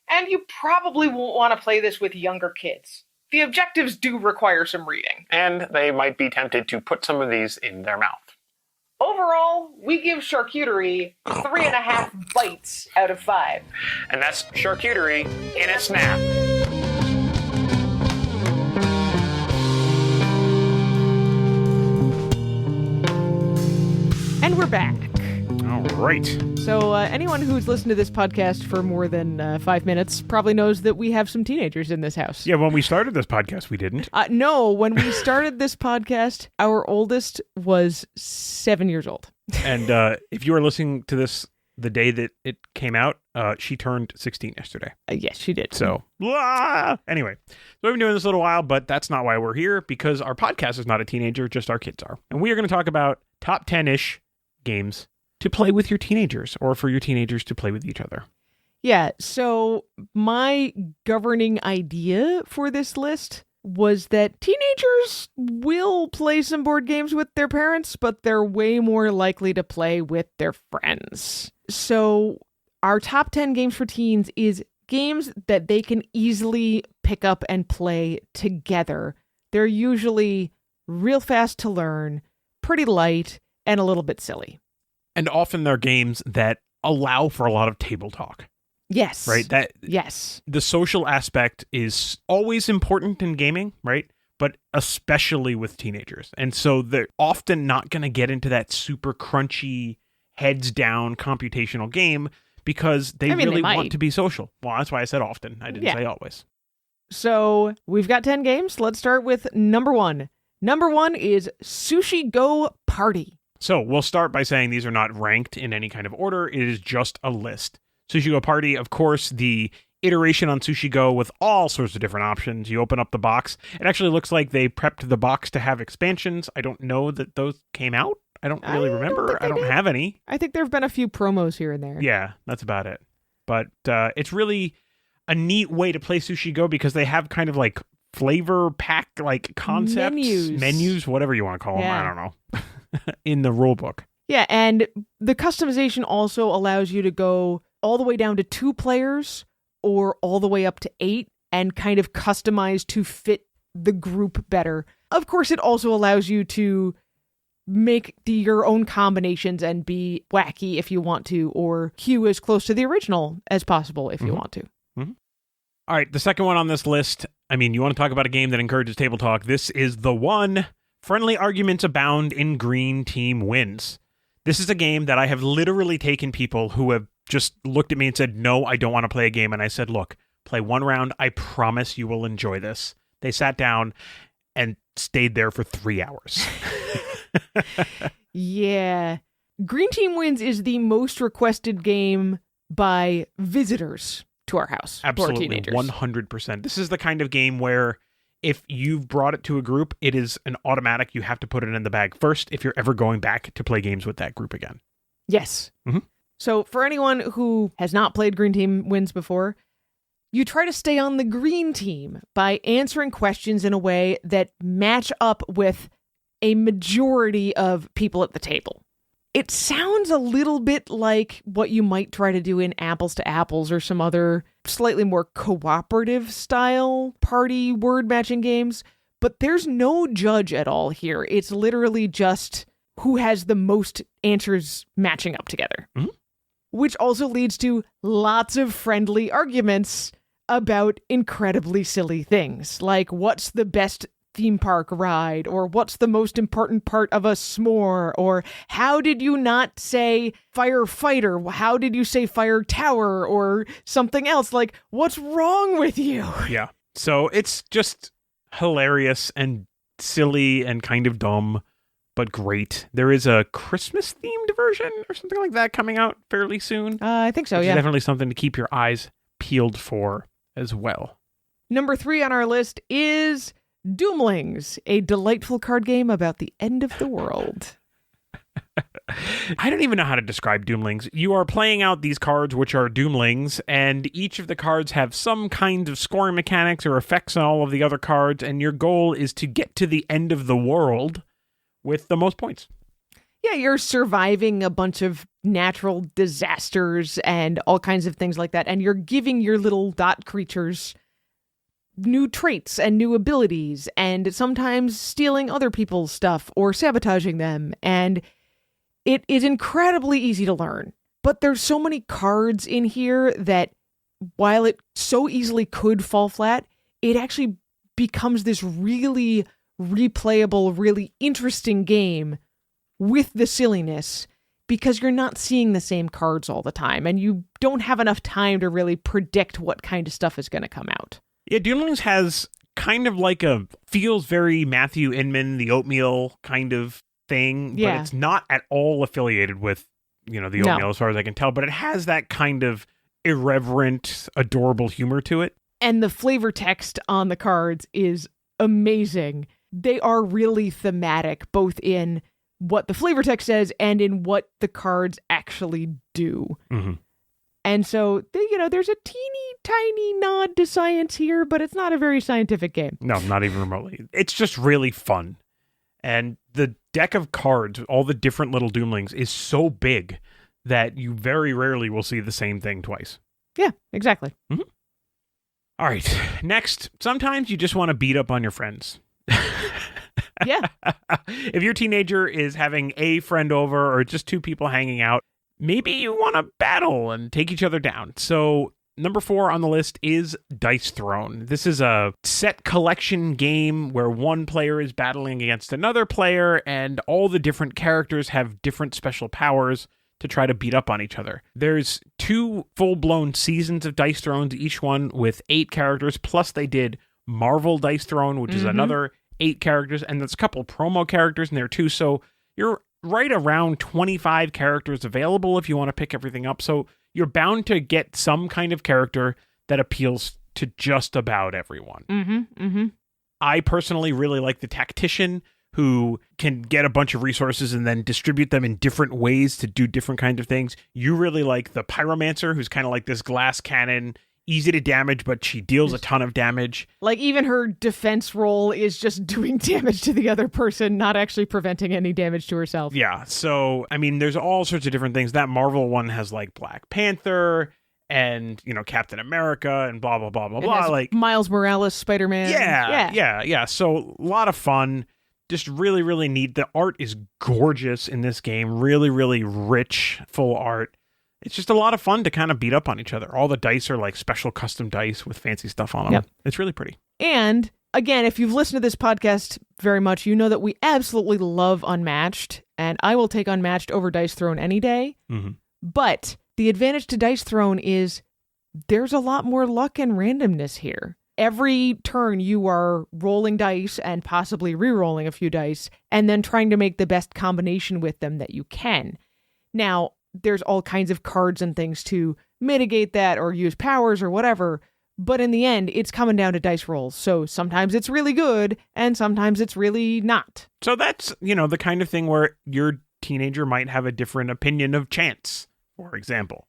And you probably won't want to play this with younger kids. The objectives do require some reading. And they might be tempted to put some of these in their mouth. Overall, we give Charcuterie 3.5 bites out of 5. And that's Charcuterie in a snap. And we're back. All right. So anyone who's listened to this podcast for more than 5 minutes probably knows that we have some teenagers in this house. Yeah, when we started this podcast, we didn't. No, when we started this podcast, our oldest was 7 years old. And if you are listening to this the day that it came out, she turned 16 yesterday. Yes, she did. So, anyway, so we've been doing this a little while, but that's not why we're here, because our podcast is not a teenager, just our kids are. And we are going to talk about top 10-ish games to play with your teenagers, or for your teenagers to play with each other. Yeah, so my governing idea for this list was that teenagers will play some board games with their parents, but they're way more likely to play with their friends. So our top 10 games for teens is games that they can easily pick up and play together. They're usually real fast to learn, pretty light, and a little bit silly. And often they're games that allow for a lot of table talk. Yes. Right? Yes. The social aspect is always important in gaming, right? But especially with teenagers. And so they're often not going to get into that super crunchy, heads down computational game because they really want to be social. Well, that's why I said often. I didn't say always. So we've got 10 games. Let's start with number 1. Number 1 is Sushi Go Party. So we'll start by saying these are not ranked in any kind of order. It is just a list. Sushi Go Party, of course, the iteration on Sushi Go with all sorts of different options. You open up the box. It actually looks like they prepped the box to have expansions. I don't know that those came out. I don't really remember. I don't have any. I think there have been a few promos here and there. Yeah, that's about it. But it's really a neat way to play Sushi Go because they have kind of like flavor pack like concepts, menus, whatever you want to call them. I don't know. In the rule book. Yeah, and the customization also allows you to go all the way down to 2 players or all the way up to 8 and kind of customize to fit the group better. Of course, it also allows you to make your own combinations and be wacky if you want to, or cue as close to the original as possible if you want to. Mm-hmm. All right, the second one on this list, I mean, you want to talk about a game that encourages table talk. This is the one. Friendly arguments abound in Green Team Wins. This is a game that I have literally taken people who have just looked at me and said, no, I don't want to play a game. And I said, look, play one round. I promise you will enjoy this. They sat down and stayed there for 3 hours. Yeah. Green Team Wins is the most requested game by visitors to our house. Absolutely, for teenagers. 100%. This is the kind of game where if you've brought it to a group, it is an automatic. You have to put it in the bag first if you're ever going back to play games with that group again. Yes. Mhm. So for anyone who has not played Green Team Wins before, you try to stay on the green team by answering questions in a way that match up with a majority of people at the table. It sounds a little bit like what you might try to do in Apples to Apples or some other slightly more cooperative style party word matching games, but there's no judge at all here. It's literally just who has the most answers matching up together. Mhm. Which also leads to lots of friendly arguments about incredibly silly things, like what's the best theme park ride, or what's the most important part of a s'more, or how did you not say firefighter? How did you say fire tower, or something else? Like, what's wrong with you? Yeah. So it's just hilarious and silly and kind of dumb, but great. There is a Christmas themed version or something like that coming out fairly soon. I think so, which is yeah. definitely something to keep your eyes peeled for as well. Number 3 on our list is Doomlings, a delightful card game about the end of the world. I don't even know how to describe Doomlings. You are playing out these cards, which are Doomlings, and each of the cards have some kind of scoring mechanics or effects on all of the other cards, and your goal is to get to the end of the world with the most points. Yeah, you're surviving a bunch of natural disasters and all kinds of things like that, and you're giving your little dot creatures new traits and new abilities, and sometimes stealing other people's stuff or sabotaging them, and it is incredibly easy to learn. But there's so many cards in here that while it so easily could fall flat, it actually becomes this really replayable, really interesting game with the silliness, because you're not seeing the same cards all the time, and you don't have enough time to really predict what kind of stuff is going to come out. Yeah, Doomlings has kind of like feels very Matthew Inman, the Oatmeal kind of thing, Yeah. but it's not at all affiliated with, the Oatmeal as far as I can tell, but it has that kind of irreverent, adorable humor to it. And the flavor text on the cards is amazing. They are really thematic, both in what the flavor text says and in what the cards actually do. Mm-hmm. And so, there's a teeny tiny nod to science here, but it's not a very scientific game. No, not even remotely. It's just really fun. And the deck of cards, all the different little Doomlings, is so big that you very rarely will see the same thing twice. Yeah, exactly. Mm-hmm. All right. Next, sometimes you just want to beat up on your friends. Yeah. If your teenager is having a friend over or just two people hanging out, maybe you want to battle and take each other down. So number 4 on the list is Dice Throne. This is a set collection game where one player is battling against another player, and all the different characters have different special powers to try to beat up on each other. There's 2 full-blown seasons of Dice Throne, each one with 8 characters, plus they did Marvel Dice Throne, which is another 8 characters, and there's a couple promo characters in there too, so you're right around 25 characters available if you want to pick everything up, so you're bound to get some kind of character that appeals to just about everyone. I personally really like the Tactician, who can get a bunch of resources and then distribute them in different ways to do different kinds of things. You really like the Pyromancer, who's kind of like this glass cannon, easy to damage, but she deals a ton of damage. Like, even her defense roll is just doing damage to the other person, not actually preventing any damage to herself. Yeah, so, I mean, there's all sorts of different things. That Marvel one has, like, Black Panther and, Captain America and blah, blah, blah, blah, It blah. has Like, Miles Morales, Spider-Man. Yeah. So, a lot of fun. Just really, really neat. The art is gorgeous in this game. Really, really rich, full art. It's just a lot of fun to kind of beat up on each other. All the dice are like special custom dice with fancy stuff on them. Yep. It's really pretty. And again, if you've listened to this podcast very much, you know that we absolutely love Unmatched, and I will take Unmatched over Dice Throne any day. Mm-hmm. But the advantage to Dice Throne is there's a lot more luck and randomness here. Every turn you are rolling dice and possibly re-rolling a few dice and then trying to make the best combination with them that you can. Now, there's all kinds of cards and things to mitigate that or use powers or whatever, but in the end, it's coming down to dice rolls. So sometimes it's really good and sometimes it's really not. So that's, the kind of thing where your teenager might have a different opinion of chance, for example.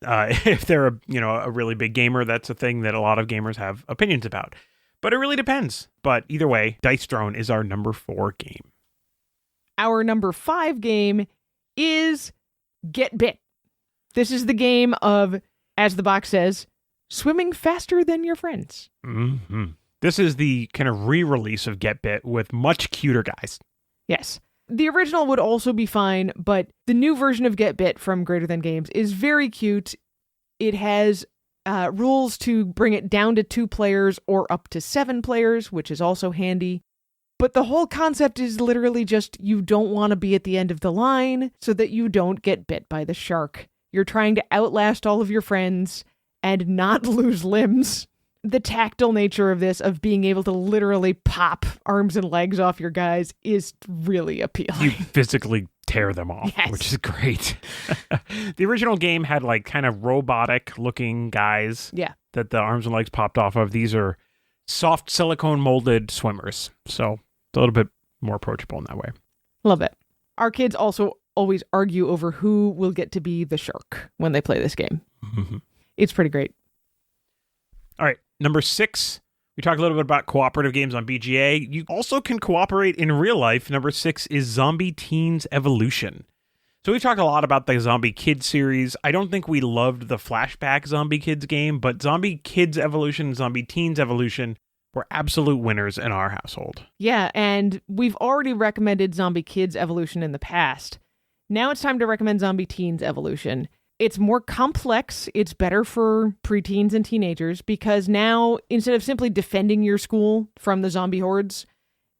If they're a really big gamer, that's a thing that a lot of gamers have opinions about. But it really depends. But either way, Dice Throne is our number 4 game. Our number 5 game is Get Bit. This is the game of, as the box says, swimming faster than your friends. Mm-hmm. This is the kind of re-release of Get Bit with much cuter guys. Yes. The original would also be fine, but the new version of Get Bit from Greater Than Games is very cute. It has rules to bring it down to 2 players or up to 7 players, which is also handy. But the whole concept is literally just you don't want to be at the end of the line so that you don't get bit by the shark. You're trying to outlast all of your friends and not lose limbs. The tactile nature of this, of being able to literally pop arms and legs off your guys, is really appealing. You physically tear them off, Yes. Which is great. The original game had like kind of robotic looking guys that the arms and legs popped off of. These are soft silicone molded swimmers. So it's a little bit more approachable in that way. Love it. Our kids also always argue over who will get to be the shark when they play this game. Mm-hmm. It's pretty great. All right, number 6. We talked a little bit about cooperative games on BGA. You also can cooperate in real life. Number 6 is Zombie Teens Evolution. So we've talked a lot about the Zombie Kids series. I don't think we loved the flashback Zombie Kids game, but Zombie Kids Evolution and Zombie Teens Evolution were absolute winners in our household. Yeah, and we've already recommended Zombie Kids Evolution in the past. Now it's time to recommend Zombie Teens Evolution. It's more complex. It's better for preteens and teenagers because now, instead of simply defending your school from the zombie hordes,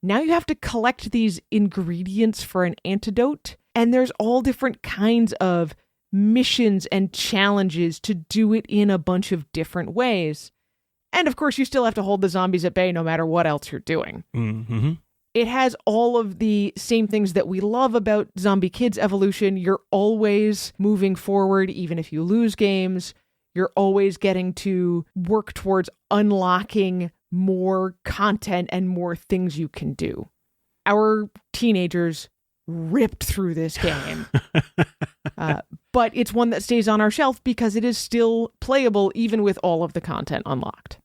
now you have to collect these ingredients for an antidote. And there's all different kinds of missions and challenges to do it in a bunch of different ways. And of course, you still have to hold the zombies at bay no matter what else you're doing. Mm-hmm. It has all of the same things that we love about Zombie Kids Evolution. You're always moving forward, even if you lose games. You're always getting to work towards unlocking more content and more things you can do. Our teenagers ripped through this game. But it's one that stays on our shelf because it is still playable even with all of the content unlocked.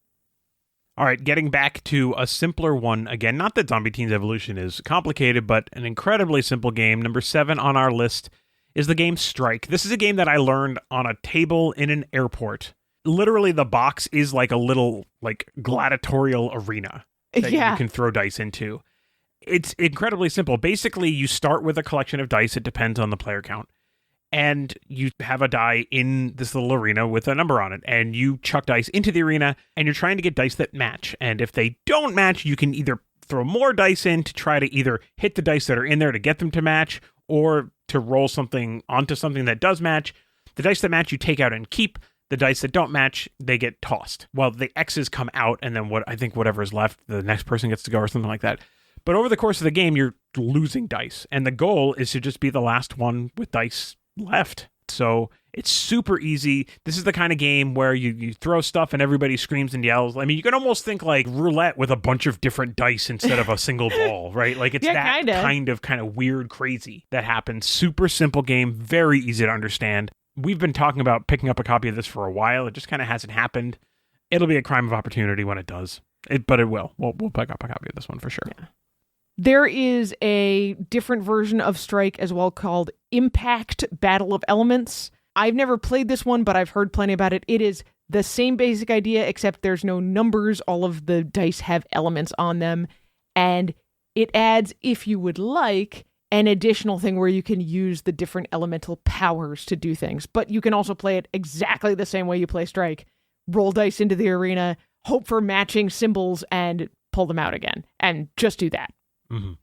All right, getting back to a simpler one again. Not that Zombie Teens Evolution is complicated, but an incredibly simple game. Number 7 on our list is the game Strike. This is a game that I learned on a table in an airport. Literally, the box is like a little gladiatorial arena that you can throw dice into. It's incredibly simple. Basically, you start with a collection of dice. It depends on the player count. And you have a die in this little arena with a number on it. And you chuck dice into the arena, and you're trying to get dice that match. And if they don't match, you can either throw more dice in to try to either hit the dice that are in there to get them to match, or to roll something onto something that does match. The dice that match, you take out and keep. The dice that don't match, they get tossed. Well, the X's come out, and then whatever is left, the next person gets to go or something like that. But over the course of the game, you're losing dice. And the goal is to just be the last one with dice left. So it's super easy. This is the kind of game where you throw stuff and everybody screams and yells. I mean, you can almost think like roulette with a bunch of different dice instead of a single ball, right? Like it's that kind of weird crazy that happens. Super simple game, very easy to understand. We've been talking about picking up a copy of this for a while. It just kind of hasn't happened. It'll be a crime of opportunity when it does. But it will. We'll pick up a copy of this one for sure. Yeah. There is a different version of Strike as well called Impact Battle of Elements. I've never played this one, but I've heard plenty about it. It is the same basic idea, except there's no numbers. All of the dice have elements on them. And it adds, if you would like, an additional thing where you can use the different elemental powers to do things. But you can also play it exactly the same way you play Strike. Roll dice into the arena, hope for matching symbols, and pull them out again. And just do that. Mm-hmm.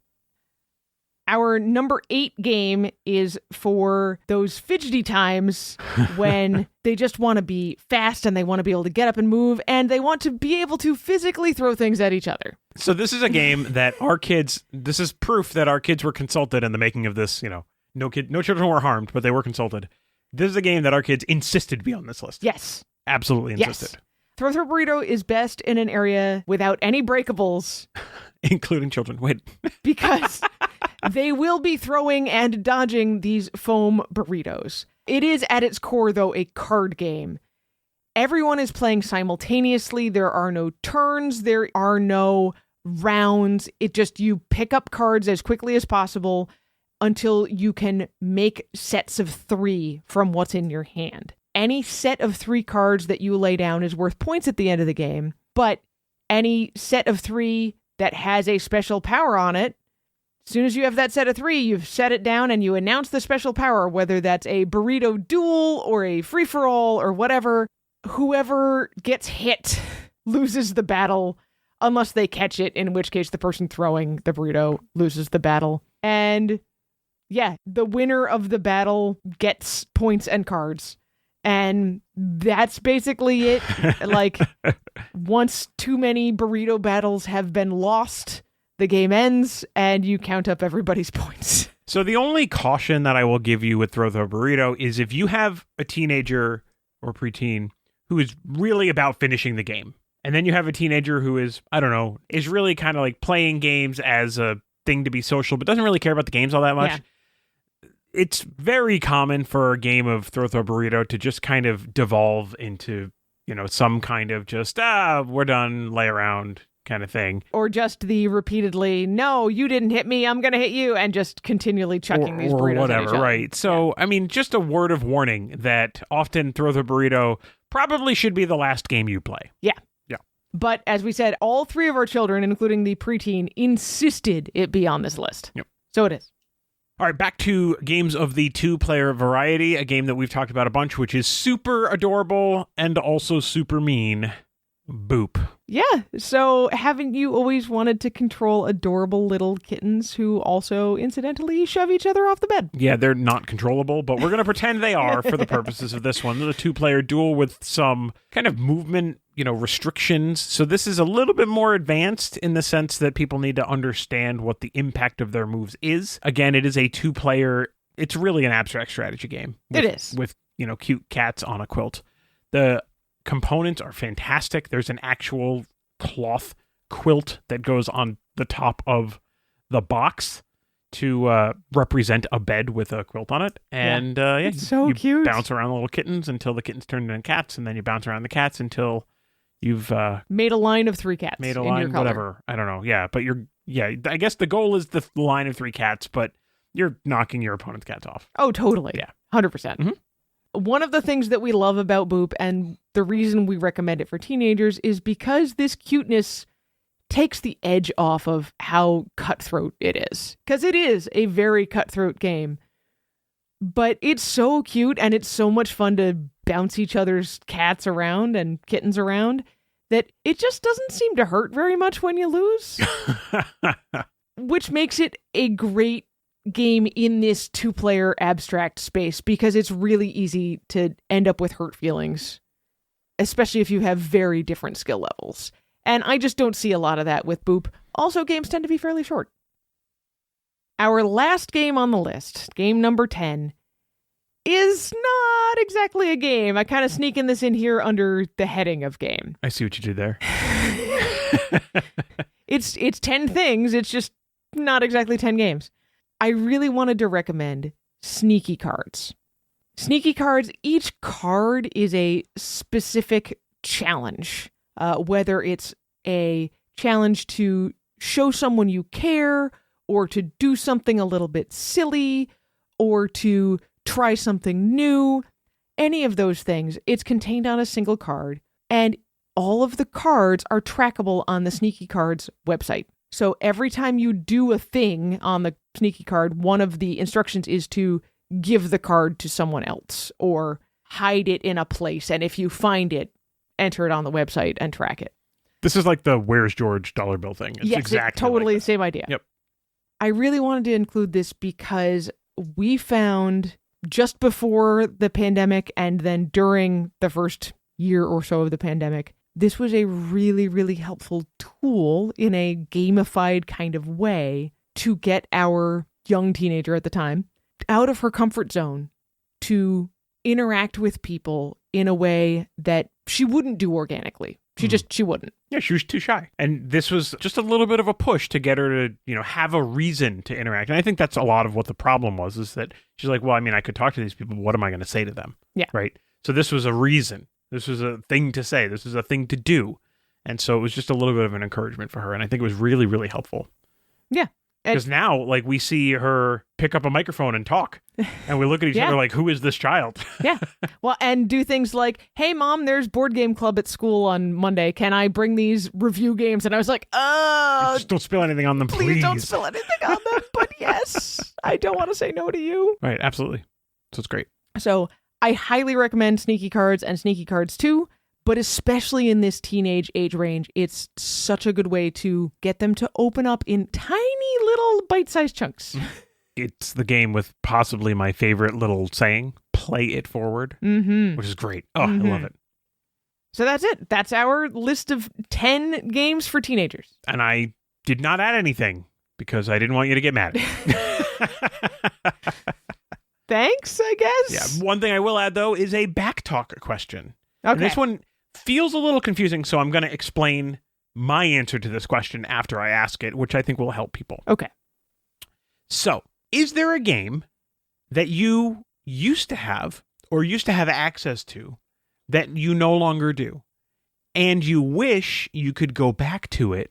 Our number 8 game is for those fidgety times when they just want to be fast and they want to be able to get up and move and they want to be able to physically throw things at each other. So this is a game that our kids, this is proof that our kids were consulted in the making of this, no children were harmed, but they were consulted. This is a game that our kids insisted be on this list. Yes. Absolutely insisted. Yes. Throw Burrito is best in an area without any breakables. Including children. Wait. Because they will be throwing and dodging these foam burritos. It is at its core, though, a card game. Everyone is playing simultaneously. There are no turns. There are no rounds. You pick up cards as quickly as possible until you can make sets of 3 from what's in your hand. Any set of 3 cards that you lay down is worth points at the end of the game, but any set of 3 that has a special power on it, as soon as you have that set of 3, you've set it down and you announce the special power, whether that's a burrito duel or a free-for-all or whatever. Whoever gets hit loses the battle unless they catch it, in which case the person throwing the burrito loses the battle. And yeah, the winner of the battle gets points and cards. And that's basically it. Like, once too many burrito battles have been lost, the game ends and you count up everybody's points. So the only caution that I will give you with Throw the Burrito is if you have a teenager or preteen who is really about finishing the game, and then you have a teenager who is, is really kind of like playing games as a thing to be social, but doesn't really care about the games all that much. Yeah. It's very common for a game of Throw Burrito to just kind of devolve into, some kind of just, we're done, lay around kind of thing. Or just the repeatedly, no, you didn't hit me, I'm going to hit you, and just continually chucking these burritos whatever, at each other. Right. So, yeah. Just a word of warning that often Throw the Burrito probably should be the last game you play. Yeah. Yeah. But as we said, all 3 of our children, including the preteen, insisted it be on this list. Yep. So it is. All right, back to games of the 2-player variety, a game that we've talked about a bunch, which is super adorable and also super mean. Boop. Yeah, so haven't you always wanted to control adorable little kittens who also incidentally shove each other off the bed? Yeah, they're not controllable, but we're going to pretend they are for the purposes of this one. The 2-player duel with some kind of movement, restrictions. So this is a little bit more advanced in the sense that people need to understand what the impact of their moves is. Again, it is a 2-player. It's really an abstract strategy game. It is. With, cute cats on a quilt. The components are fantastic. There's an actual cloth quilt that goes on the top of the box to represent a bed with a quilt on it. And it's so you cute. Bounce around the little kittens until the kittens turn into cats, and then you bounce around the cats until you've made a line of 3 cats. Made a line, whatever. I don't know. Yeah, but I guess the goal is the line of 3 cats, but you're knocking your opponent's cats off. Oh, totally. Yeah. 100%. Mm-hmm. One of the things that we love about Boop, and the reason we recommend it for teenagers, is because this cuteness takes the edge off of how cutthroat it is. Because it is a very cutthroat game. But it's so cute, and it's so much fun to bounce each other's cats around and kittens around, that it just doesn't seem to hurt very much when you lose. Which makes it a great game in this 2-player abstract space, because it's really easy to end up with hurt feelings, especially if you have very different skill levels. And I just don't see a lot of that with Boop. Also, games tend to be fairly short. Our last game on the list, game number 10, is not exactly a game. I kind of sneaking this in here under the heading of game. I see what you did there. It's 10 things. It's just not exactly 10 games. I really wanted to recommend Sneaky Cards. Sneaky Cards, each card is a specific challenge, whether it's a challenge to show someone you care, or to do something a little bit silly, or to try something new, any of those things. It's contained on a single card, and all of the cards are trackable on the Sneaky Cards website. So every time you do a thing on the Sneaky Card, one of the instructions is to give the card to someone else or hide it in a place. And if you find it, enter it on the website and track it. This is like the Where's George dollar bill thing. It's Yes, exactly totally like the same idea. Yep. I really wanted to include this because we found just before the pandemic and then during the first year or so of the pandemic, this was a really, really helpful tool in a gamified kind of way to get our young teenager at the time out of her comfort zone to interact with people in a way that she wouldn't do organically. She wouldn't. Yeah, she was too shy. And this was just a little bit of a push to get her to, have a reason to interact. And I think that's a lot of what the problem was, is that she's like, well, I mean, I could talk to these people. What am I going to say to them? Yeah. Right. So this was a reason. This was a thing to say. This was a thing to do. And so it was just a little bit of an encouragement for her. And I think it was really, really helpful. Yeah. Because now, like, we see her pick up a microphone and talk. And we look at each Yeah. other like, who is this child? Yeah. Well, and do things like, hey, Mom, there's board game club at school on Monday. Can I bring these review games? And I was like, Just don't spill anything on them, please. please don't spill anything on them. But yes, I don't want to say no to you. Right, absolutely. So it's great. So I highly recommend Sneaky Cards and Sneaky Cards 2, but especially in this teenage age range, it's such a good way to get them to open up in tiny little bite-sized chunks. It's the game with possibly my favorite little saying, play it forward, Mm-hmm. which is great. Oh, I love it. So that's it. That's our list of 10 games for teenagers. And I did not add anything because I didn't want you to get mad. Thanks, I guess. Yeah. One thing I will add, though, is a backtalk question. Okay. And this one feels a little confusing, so I'm going to explain my answer to this question after I ask it, which I think will help people. Okay. So, is there a game that you used to have or used to have access to that you no longer do, and you wish you could go back to it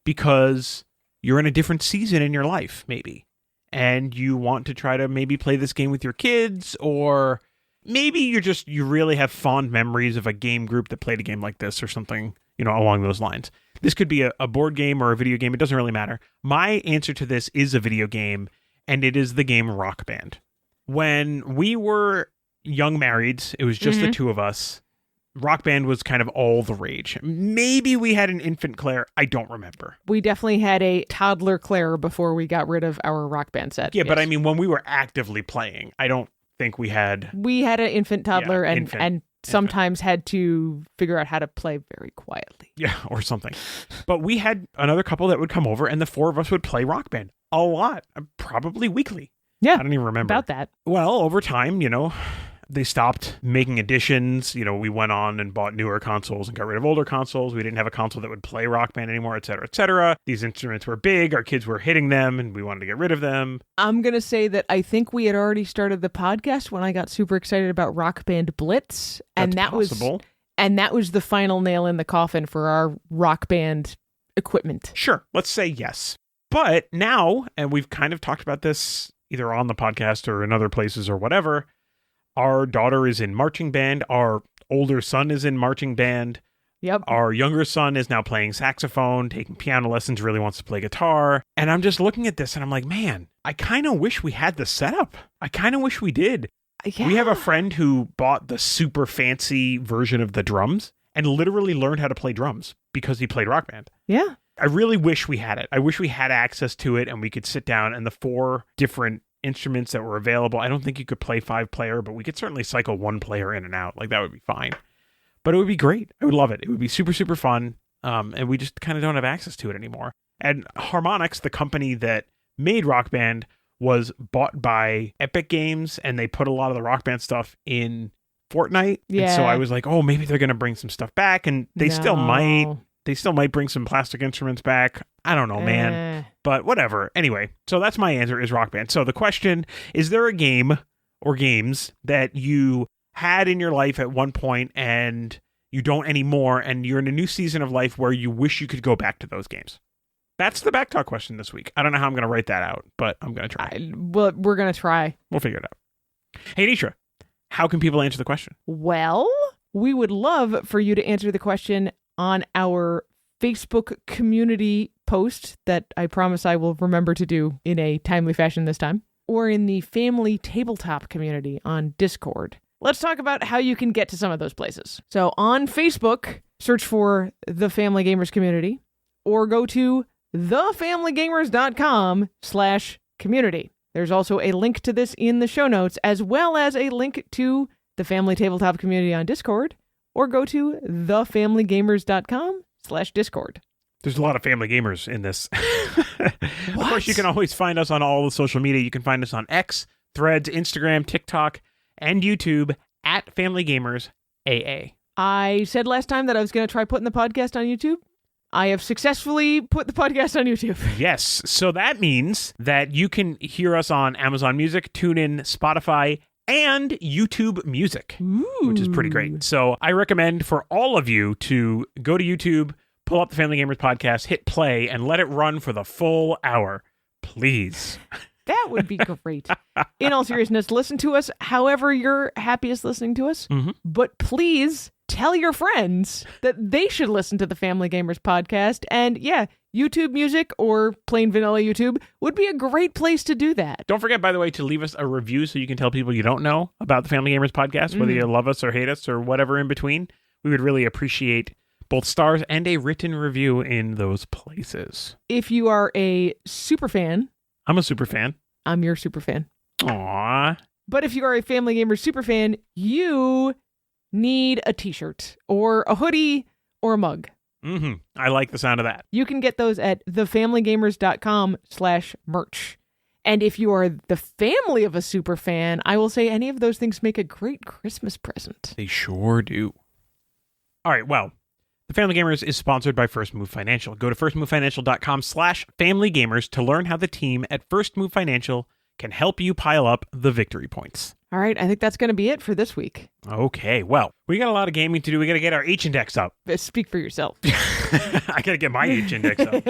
because you're in a different season in your life, maybe, and you want to try to maybe play this game with your kids, or maybe you really have fond memories of a game group that played a game like this or something, along those lines. This could be a board game or a video game. It doesn't really matter. My answer to this is a video game, and it is the game Rock Band. When we were young marrieds, it was just the two of us. Rock Band was kind of all the rage. Maybe we had an infant Claire. I don't remember. We definitely had a toddler Claire before we got rid of our Rock Band set. Yeah, but Yes. I mean, when we were actively playing, I don't think we had... We had an infant toddler Yeah, and sometimes had to figure out how to play very quietly. Yeah, or something. But we had another couple that would come over, and the four of us would play Rock Band a lot, probably weekly. Yeah, I don't even remember. about that. Well, over time, they stopped making additions. We went on and bought newer consoles and got rid of older consoles. We didn't have a console that would play Rock Band anymore, et cetera, et cetera. These instruments were big. Our kids were hitting them, and we wanted to get rid of them. I'm going to say that I think we had already started the podcast when I got super excited about Rock Band Blitz. And That's possible. that was the final nail in the coffin for our Rock Band equipment. Sure, let's say yes. But now, and we've kind of talked about this either on the podcast or in other places or whatever, our daughter is in marching band. Our older son is in marching band. Yep. Our younger son is now playing saxophone, taking piano lessons, really wants to play guitar. And I'm just looking at this and I'm like, man, I kind of wish we had the setup. I kind of wish we did. Yeah. We have a friend who bought the super fancy version of the drums and literally learned how to play drums because he played Rock Band. Yeah. I really wish we had it. I wish we had access to it and we could sit down and the 4 different instruments that were available. I don't think you could play 5-player, but we could certainly cycle 1 player in and out. Like, that would be fine. But it would be great. I would love it. It would be super, super fun. And we just kind of don't have access to it anymore. And Harmonix, the company that made Rock Band, was bought by Epic Games, and they put a lot of the Rock Band stuff in Fortnite. Yeah. And so I was like, oh, maybe they're going to bring some stuff back, and they still might. No. They still might bring some plastic instruments back. I don't know, man. But whatever. Anyway, so that's my answer, is Rock Band. So the question, is there a game or games that you had in your life at one point and you don't anymore, and you're in a new season of life where you wish you could go back to those games? That's the backtalk question this week. I don't know how I'm going to write that out, but I'm going to try. Well, we're going to try. We'll figure it out. Hey, Nisha, how can people answer the question? Well, we would love for you to answer the question on our Facebook community post that I promise I will remember to do in a timely fashion this time, or in the Family Tabletop community on Discord. Let's talk about how you can get to some of those places. So on Facebook, search for the Family Gamers community, or go to thefamilygamers.com/community. There's also a link to this in the show notes, as well as a link to the Family Tabletop community on Discord, or go to thefamilygamers.com/Discord. There's a lot of family gamers in this. Of course, you can always find us on all the social media. You can find us on X, Threads, Instagram, TikTok, and YouTube at Family Gamers AA. I said last time that I was going to try putting the podcast on YouTube. I have successfully put the podcast on YouTube. Yes. So that means that you can hear us on Amazon Music, TuneIn, Spotify, and YouTube Music, which is pretty great. So I recommend for all of you to go to YouTube, pull up the Family Gamers podcast, hit play, and let it run for the full hour. Please. That would be great. In all seriousness, listen to us however you're happiest listening to us. Mm-hmm. But please tell your friends that they should listen to the Family Gamers podcast. And yeah, YouTube Music or plain vanilla YouTube would be a great place to do that. Don't forget, by the way, to leave us a review so you can tell people you don't know about the Family Gamers podcast, whether you love us or hate us or whatever in between. We would really appreciate both stars and a written review in those places. If you are a super fan, I'm a super fan. I'm your super fan. Aww. But if you are a Family Gamers super fan, you need a t-shirt or a hoodie or a mug. Mm-hmm. I like the sound of that. You can get those at thefamilygamers.com/merch. And if you are the family of a super fan, I will say any of those things make a great Christmas present. They sure do. All right, well, the Family Gamers is sponsored by First Move Financial. Go to firstmovefinancial.com/familygamers to learn how the team at First Move Financial can help you pile up the victory points. All right, I think that's going to be it for this week. Okay, well, we got a lot of gaming to do. We got to get our H-index up. Speak for yourself. I got to get my H-index up.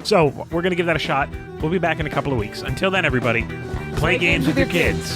So we're going to give that a shot. We'll be back in a couple of weeks. Until then, everybody, play games with your kids.